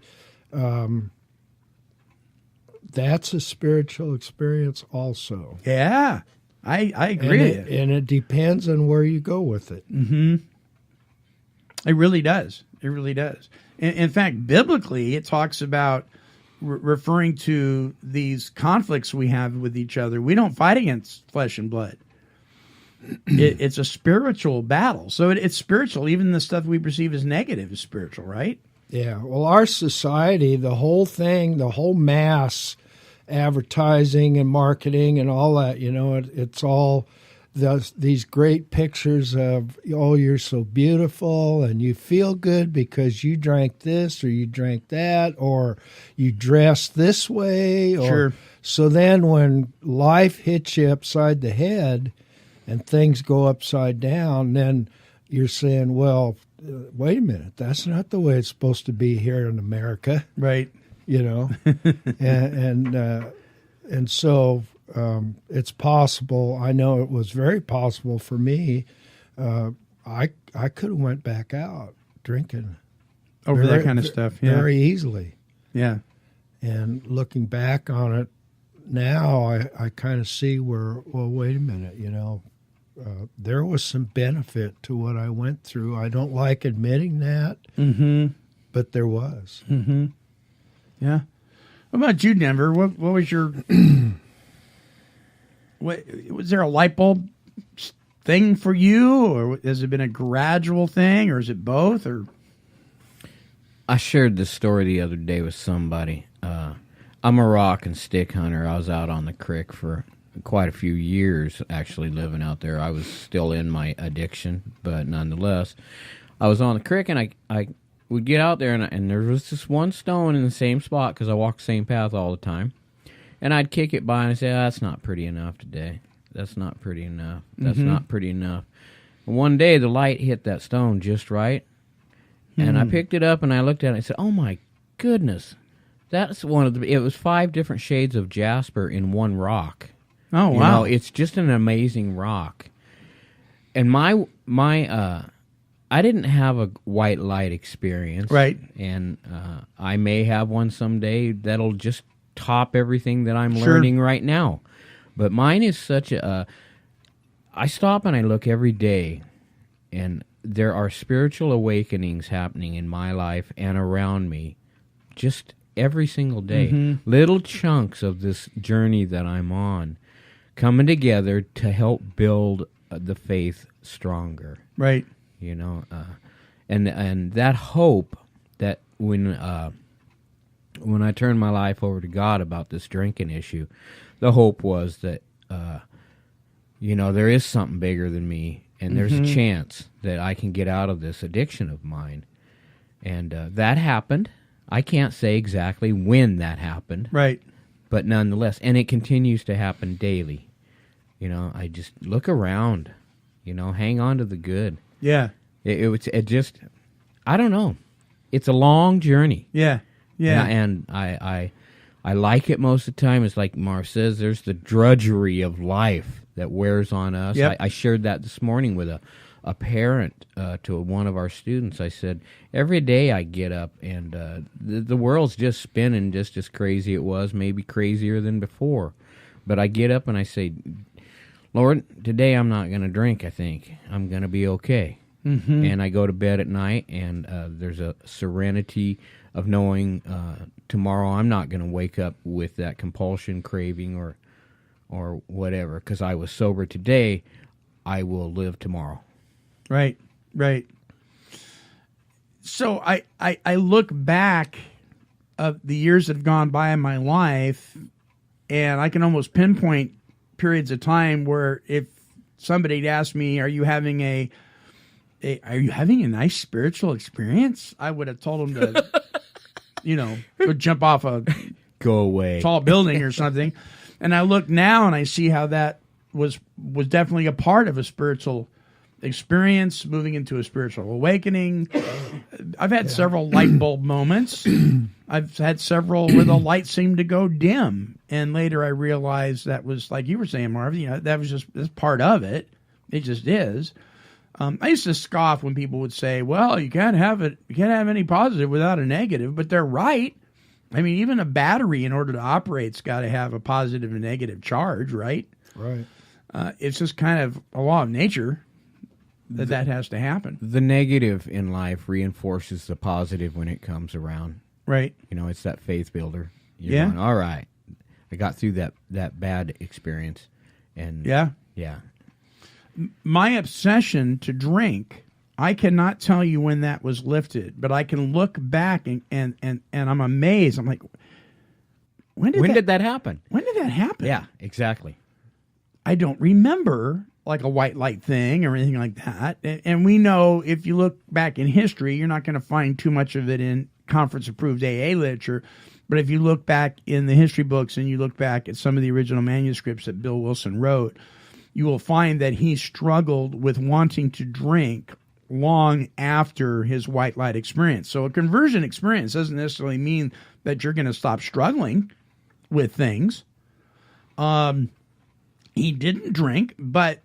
that's a spiritual experience also. Yeah, I agree. And it depends on where you go with it. Mm-hmm. It really does. It really does. In fact, biblically, it talks about referring to these conflicts we have with each other. We don't fight against flesh and blood. It's a spiritual battle. So it's spiritual. Even the stuff we perceive as negative is spiritual, right? Yeah. Well, our society, the whole thing, the whole mass advertising and marketing and all that, it's all these great pictures of, oh, you're so beautiful and you feel good because you drank this or you drank that or you dress this way. Sure. So then when life hits you upside the head and things go upside down, then you're saying, well, wait a minute, that's not the way it's supposed to be here in America. Right. And so it's possible. I know it was very possible for me. I could have went back out. drinking over that kind of stuff. Yeah. very easily. Yeah. And looking back on it now, I kind of see where, well, wait a minute, there was some benefit to what I went through. I don't like admitting that, but there was. Yeah. What about you, Denver? What was your... was there a light bulb thing for you, or has it been a gradual thing, or is it both? Or I shared this story the other day with somebody. I'm a rock and stick hunter. I was out on the creek for quite a few years, actually living out there. I was still in my addiction, but nonetheless, I was on the creek, and I would get out there, and there was this one stone in the same spot because I walk the same path all the time. And I'd kick it by and I'd say, that's not pretty enough today. That's not pretty enough. That's not pretty enough. And one day the light hit that stone just right. And I picked it up and I looked at it and I said, oh my goodness. That's it was 5 different shades of jasper in one rock. Oh, wow. It's just an amazing rock. And my I didn't have a white light experience. Right. And I may have one someday that'll just top everything that I'm learning right now. But mine is such I stop and I look every day, and there are spiritual awakenings happening in my life and around me just every single day. Little chunks of this journey that I'm on coming together to help build the faith stronger. Right. And that hope that when I turned my life over to God about this drinking issue, the hope was that, there is something bigger than me, and there's a chance that I can get out of this addiction of mine. And that happened. I can't say exactly when that happened. Right. But nonetheless, and it continues to happen daily. I just look around, hang on to the good. Yeah. It just, I don't know. It's a long journey. Yeah. Yeah. And I like it most of the time. It's like Marv says, there's the drudgery of life that wears on us. Yep. I shared that this morning with a parent to one of our students. I said, every day I get up and the world's just spinning just as crazy it was, maybe crazier than before. But I get up and I say, Lord, today I'm not going to drink, I think. I'm going to be okay. And I go to bed at night, and there's a serenity of knowing tomorrow I'm not going to wake up with that compulsion, craving, or whatever. Because I was sober today, I will live tomorrow. Right, right. So I look back of the years that have gone by in my life, and I can almost pinpoint periods of time where if somebody had asked me, are you having a nice spiritual experience? I would have told them to, go jump off a Go away. tall building or something. And I look now and I see how that was definitely a part of a spiritual experience, moving into a spiritual awakening. I've had several light bulb moments. I've had several where the light seemed to go dim. And later I realized that was, like you were saying, Marv, that was just that's part of it. It just is. I used to scoff when people would say, well, you can't have any positive without a negative, but they're right. I mean, even a battery, in order to operate, it's got to have a positive and negative charge, right? Right. It's just kind of a law of nature that has to happen. The negative in life reinforces the positive when it comes around. Right. It's that faith builder. Yeah. Going, all right, I got through that bad experience. And Yeah. My obsession to drink, I cannot tell you when that was lifted, but I can look back and I'm amazed. I'm like, when did that happen? When did that happen? Yeah, exactly. I don't remember like a white light thing or anything like that. And we know if you look back in history, you're not going to find too much of it in conference-approved AA literature. But if you look back in the history books and you look back at some of the original manuscripts that Bill Wilson wrote, you will find that he struggled with wanting to drink long after his white light experience. So a conversion experience doesn't necessarily mean that you're going to stop struggling with things. He didn't drink, but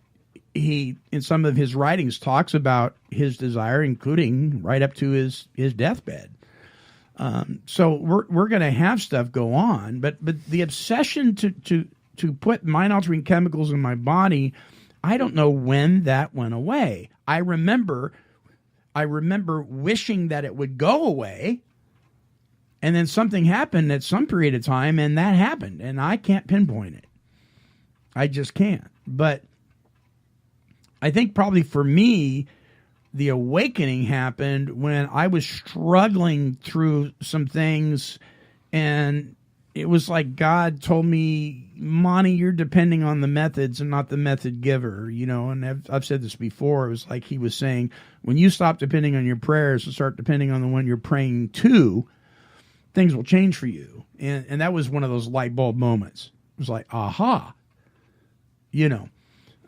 he in some of his writings talks about his desire, including right up to his deathbed. So we're going to have stuff go on, but the obsession to put mind-altering chemicals in my body, I don't know when that went away. I remember wishing that it would go away, and then something happened at some period of time, and that happened, and I can't pinpoint it. I just can't. But I think probably for me, the awakening happened when I was struggling through some things, and it was like God told me, Monty, you're depending on the methods and not the method giver, and I've said this before. It was like he was saying, when you stop depending on your prayers and start depending on the one you're praying to, things will change for you. And that was one of those light bulb moments. It was like, aha,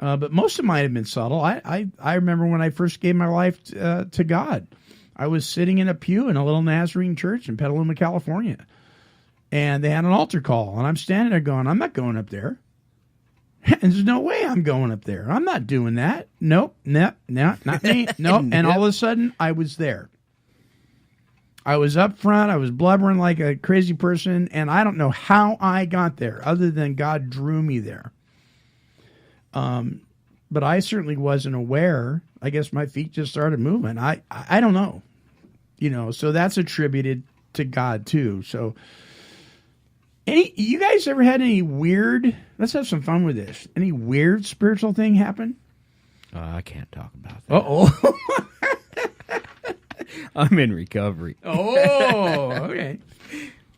but most of mine have been subtle. I remember when I first gave my life to God. I was sitting in a pew in a little Nazarene church in Petaluma, California. And they had an altar call. And I'm standing there going, I'm not going up there. There's no way I'm going up there. I'm not doing that. Nope, no, not me. Nope. And all of a sudden, I was there. I was up front. I was blubbering like a crazy person. And I don't know how I got there other than God drew me there. But I certainly wasn't aware. I guess my feet just started moving. I don't know, so that's attributed to God too. So you guys ever had any weird, let's have some fun with this. Any weird spiritual thing happen? I can't talk about that. Uh-oh. I'm in recovery. Oh, okay.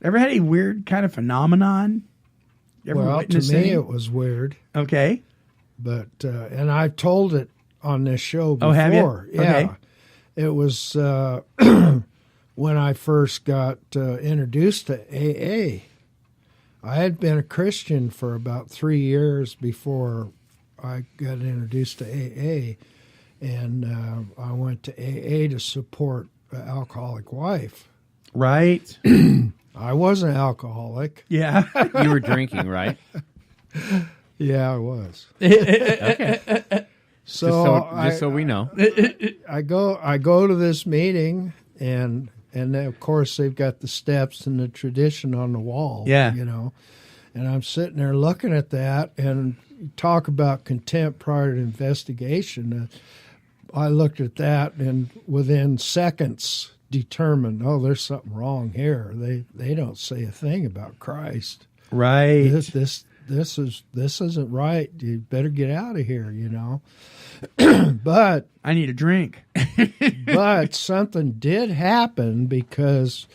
Ever had any weird kind of phenomenon? You ever Well, to witnessed me, any? it was weird. Okay. But and I told it on this show before. Oh, have you? Yeah, Okay. It was when I first got introduced to AA. I had been a Christian for about 3 years before I got introduced to AA, and I went to AA to support an alcoholic wife. Right. I was an alcoholic. Yeah. You were drinking, right? Yeah, I was. Okay. So Just so we know. I go to this meeting, and then of course they've got the steps and the tradition on the wall. Yeah. And I'm sitting there looking at that, and talk about contempt prior to investigation. I looked at that, and within seconds determined, oh, there's something wrong here. They don't say a thing about Christ. Right. This isn't right. You better get out of here, But I need a drink. but something did happen, because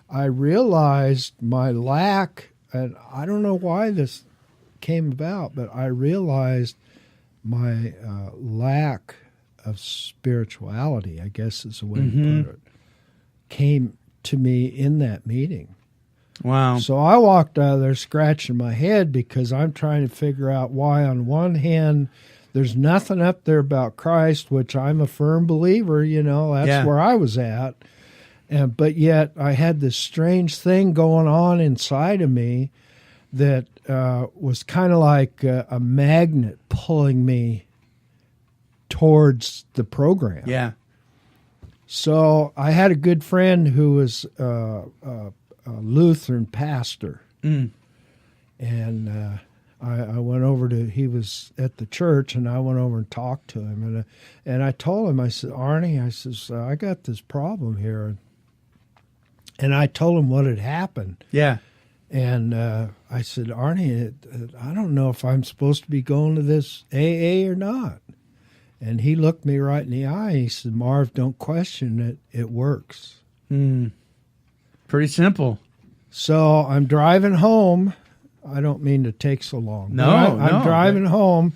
I realized my lack, and I don't know why this came about, but I realized my lack of spirituality, I guess is the way to put it, came to me in that meeting. Wow. So I walked out of there scratching my head, because I'm trying to figure out why, on one hand, there's nothing up there about Christ, which I'm a firm believer, that's where I was at. But yet I had this strange thing going on inside of me that was kind of like a magnet pulling me towards the program. Yeah. So I had a good friend who was a Lutheran pastor. And I went over he was at the church, and I went over and talked to him. And I told him, I said, Arnie, I got this problem here. And I told him what had happened. Yeah. And I said, Arnie, I don't know if I'm supposed to be going to this AA or not. And he looked me right in the eye. He said, Marv, don't question it. It works. Pretty simple. So I'm driving home. I don't mean to take so long. No, I'm driving home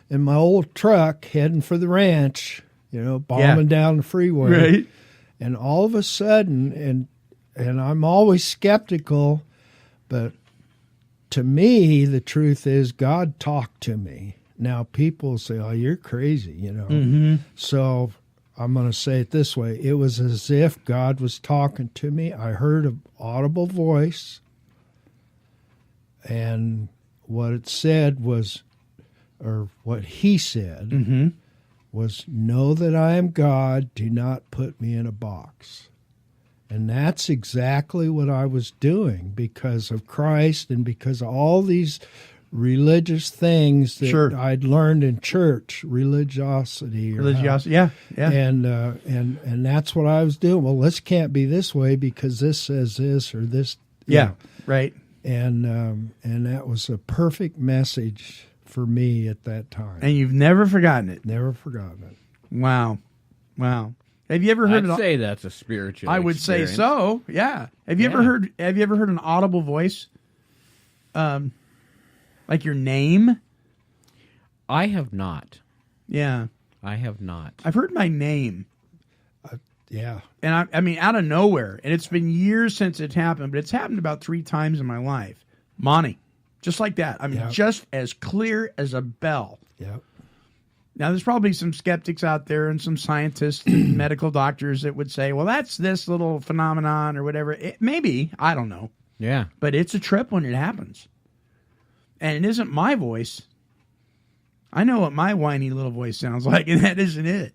in my old truck, heading for the ranch, bombing down the freeway. Right. And all of a sudden, and I'm always skeptical, but to me, the truth is God talked to me. Now, people say, oh, you're crazy, So I'm going to say it this way. It was as if God was talking to me. I heard an audible voice, and what it said was, or what he said, Mm-hmm. was, know that I am God, do not put me in a box. And that's exactly what I was doing because of Christ and because of all these religious things that Sure. I'd learned in church, religiosity. Religiosity, yeah. And that's what I was doing. Well, this can't be this way because this says this or this. you Yeah, know. right. And that was a perfect message for me at that time. And you've never forgotten it. Never forgotten it. Wow. Have you ever heard I'd it? say that's a spiritual I would say experience. so. Yeah. Have you ever heard an audible voice? Like your name? I have not. Yeah. I have not. I've heard my name. Yeah. And I mean, out of nowhere. And it's been years since it's happened, but it's happened about 3 times in my life. Monty. Just like that. I mean, Yeah. just as clear as a bell. Yeah. Now, there's probably some skeptics out there and some scientists and medical doctors that would say, well, that's this little phenomenon or whatever. Maybe. I don't know. Yeah. But it's a trip when it happens. And it isn't my voice. I know what my whiny little voice sounds like, and that isn't it.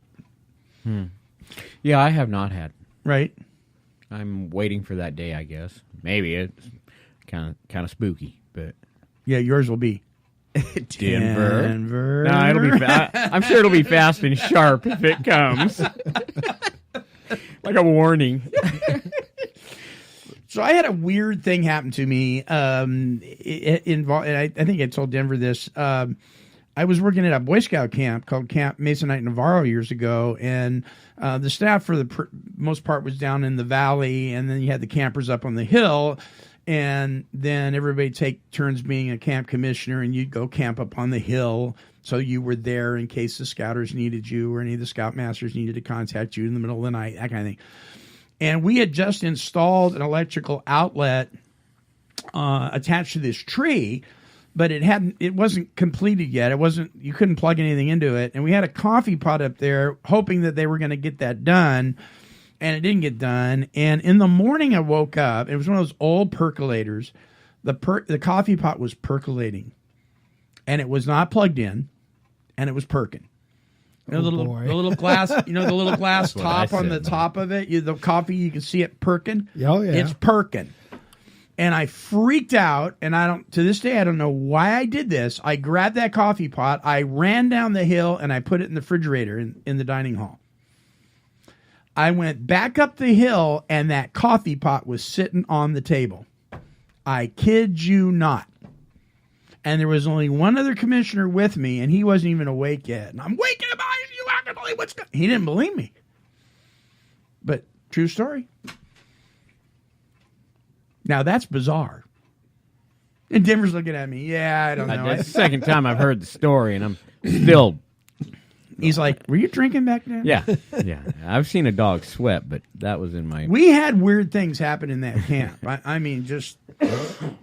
Yeah, I have not had. Right? I'm waiting for that day, I guess. Maybe it's kind of spooky, but Yeah, yours will be. Denver. No, it'll be. I'm sure it'll be fast and sharp if it comes, like a warning. So I had a weird thing happen to me. And I think I told Denver this. I was working at a Boy Scout camp called Camp Masonite Navarro years ago, and the staff for the most part was down in the valley, and then you had the campers up on the hill, and then everybody take turns being a camp commissioner, and you'd go camp up on the hill, so you were there in case the scouters needed you or any of the scoutmasters needed to contact you in the middle of the night, that kind of thing. And we had just installed an electrical outlet attached to this tree, but it wasn't completed yet. You couldn't plug anything into it. And we had a coffee pot up there hoping that they were going to get that done, and it didn't get done. And in the morning I woke up, it was one of those old percolators. The coffee pot was percolating, and it was not plugged in, and it was perking. You know, the little glass, the little glass top on the top of it, the coffee, you can see it perking. Oh, yeah. It's perking. And I freaked out, and to this day, I don't know why I did this. I grabbed that coffee pot, I ran down the hill, and I put it in the refrigerator in the dining hall. I went back up the hill, and that coffee pot was sitting on the table. I kid you not. And there was only one other commissioner with me, and he wasn't even awake yet. And I'm waking up, you not gonna believe what's going on. He didn't believe me. But true story. Now, that's bizarre. And Denver's looking at me. Yeah, I don't know. That's the second time I've heard the story, and I'm still. He's like, were you drinking back then? Yeah. I've seen a dog sweat, but that was in my. We had weird things happen in that camp. I mean, just.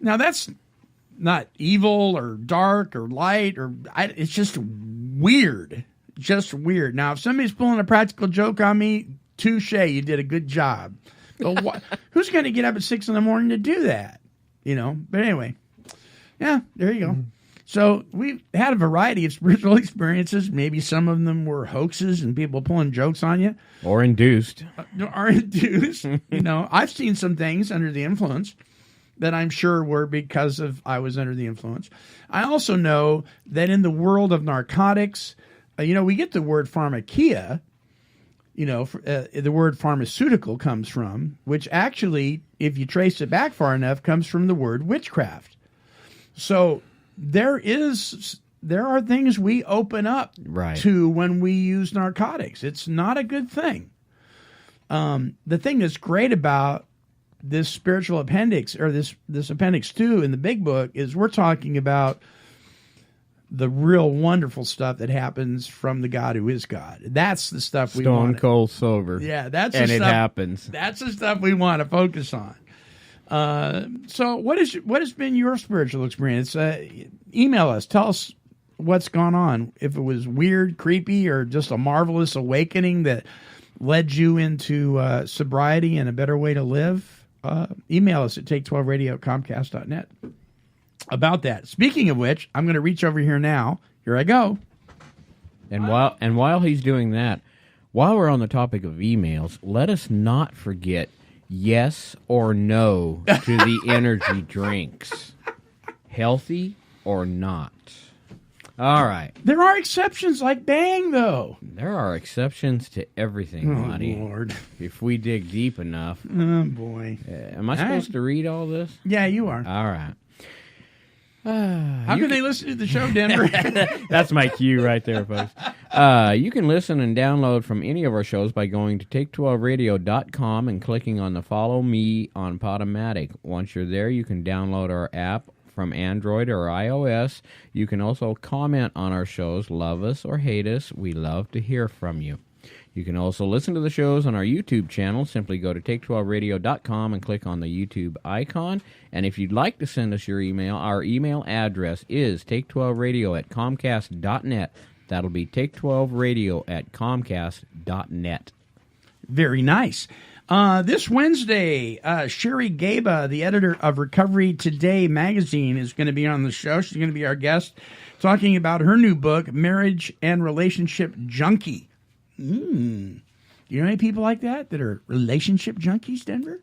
Now, that's not evil or dark or light. It's just weird. Just weird. Now, if somebody's pulling a practical joke on me, touche, you did a good job. But who's going to get up at 6 a.m. to do that? But anyway, yeah, there you go. So we've had a variety of spiritual experiences. Maybe some of them were hoaxes and people pulling jokes on you. Or induced. I've seen some things under the influence that I'm sure were because of I was under the influence. I also know that in the world of narcotics, we get the word pharmakia. The word pharmaceutical comes from, which actually, if you trace it back far enough, comes from the word witchcraft. So there are things we open up to when we use narcotics. It's not a good thing. The thing that's great about this spiritual appendix, or this Appendix 2 in the big book, is we're talking about the real wonderful stuff that happens from the God who is God. That's the stuff we want. Stone cold sober. Yeah, that's and the it stuff, happens. That's the stuff we want to focus on. So what has been your spiritual experience? Email us. Tell us what's gone on. If it was weird, creepy, or just a marvelous awakening that led you into sobriety and a better way to live, email us at take12radio@comcast.net. About that. Speaking of which, I'm going to reach over here now, Here I go. And while he's doing that, while we're on the topic of emails, let us not forget yes or no to the energy drinks. Healthy or not? All right. There are exceptions like Bang, though. There are exceptions to everything, Monty. Lord. If we dig deep enough. Oh, boy. Am I supposed to read all this? Yeah, you are. All right. How can they listen to the show, Denver? That's my cue right there, folks. You can listen and download from any of our shows by going to take12radio.com and clicking on the Follow Me on Podomatic. Once you're there, you can download our app from Android or iOS. You can also comment on our shows, love us or hate us. We love to hear from you. You can also listen to the shows on our YouTube channel. Simply go to take12radio.com and click on the YouTube icon. And if you'd like to send us your email, our email address is take12radio@comcast.net. That'll be take12radio@comcast.net. Very nice. This Wednesday, Sherry Gaba, the editor of Recovery Today magazine, is going to be on the show. She's going to be our guest, talking about her new book, Marriage and Relationship Junkie. You know any people like that are relationship junkies, Denver?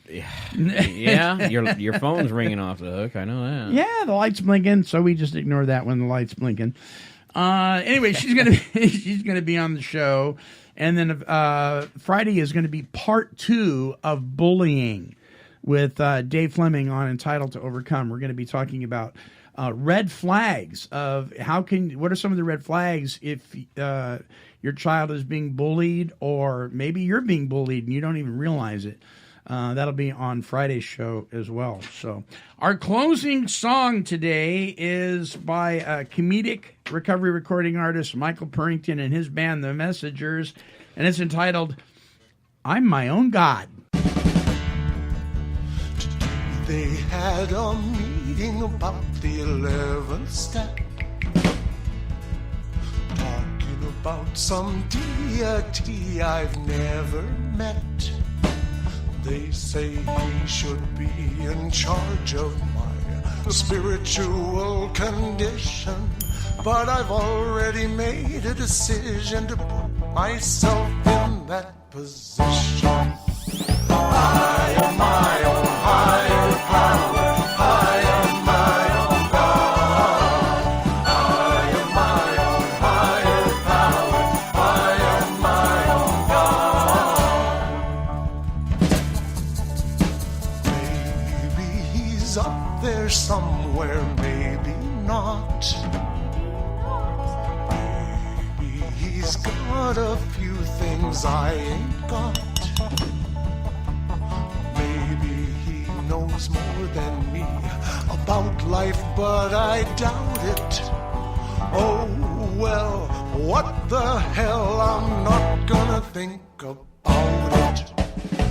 Yeah, your phone's ringing off the hook. I know that. Yeah, the light's blinking, so we just ignore that when the light's blinking. Anyway, she's gonna be on the show, and then Friday is going to be part 2 of bullying with Dave Fleming on Entitled to Overcome. We're going to be talking about red flags of what are some of the red flags if your child is being bullied, or maybe you're being bullied and you don't even realize it. That'll be on Friday's show as well. So our closing song today is by comedic recovery recording artist Michael Purrington and his band, The Messengers, and it's entitled, I'm My Own God. They had a meeting about the 11th step, talking about some deity I've never met. They say he should be in charge of my spiritual condition, but I've already made a decision to put myself in that position. I am my own higher power. I am my own God. I am my own higher power. I am my own God. Maybe he's up there somewhere, maybe not. Maybe he's got a few things I ain't got. Knows more than me about life, but I doubt it. Oh well, what the hell, I'm not gonna think about it.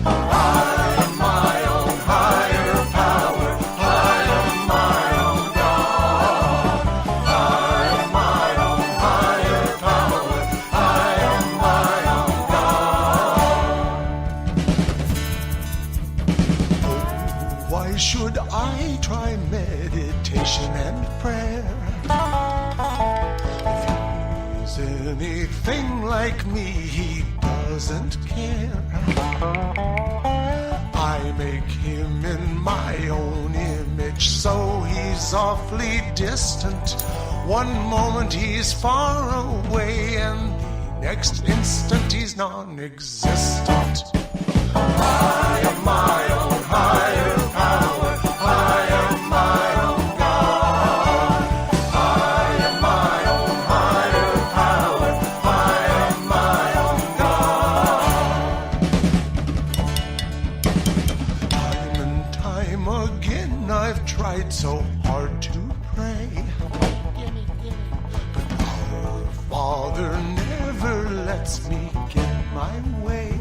I am my own higher power. I am my own God. I am my own higher power. I am my own God. Why should I try meditation and prayer? If he's anything like me, he doesn't care. I make him in my own image, so he's awfully distant. One moment he's far away, and the next instant he's non-existent. I am my own higher power. I am my own God. I am my own higher power. I am my own God. Time and time again I've tried so hard to pray, but our Father never lets me get my way.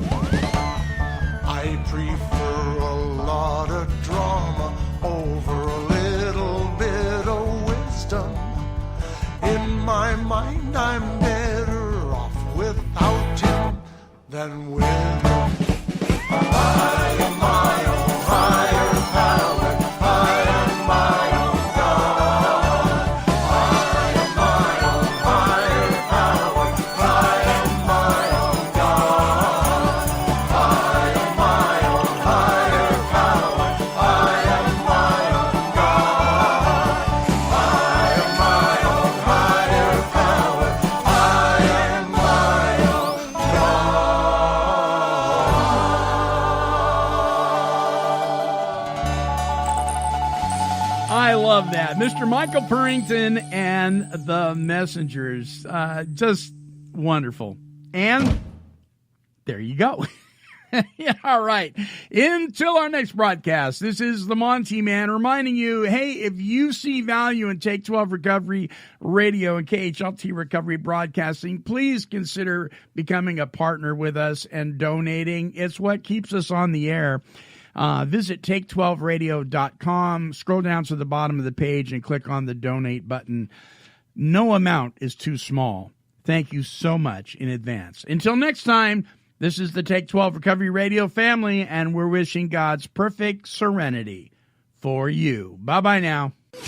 I prefer a lot of drama over a little bit of wisdom. In my mind, I'm better off without him than with him. I am my own higher power. I am my own God. I am my own that. Mr. Michael Purrington and the Messengers. Just wonderful. And there you go. Yeah, all right. Until our next broadcast, this is the Monty'man reminding you, hey, if you see value in Take 12 Recovery Radio and KHLT Recovery Broadcasting, please consider becoming a partner with us and donating. It's what keeps us on the air. Visit take12radio.com, scroll down to the bottom of the page and click on the donate button. No amount is too small. Thank you so much in advance. Until next time, this is the Take 12 Recovery Radio family, and we're wishing God's perfect serenity for you. Bye-bye now. Good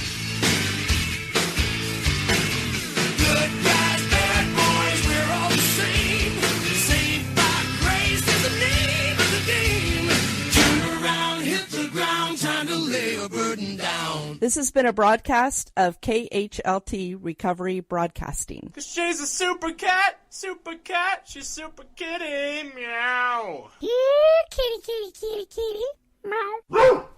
guys, bad boys, we're all the same. Saved by grace is the name of the game. Turn around, hit the ground, time to lay a burden down. This has been a broadcast of KHLT Recovery Broadcasting. Cause she's a super cat, she's super kitty, meow. Here, kitty, kitty, kitty, kitty. Meow.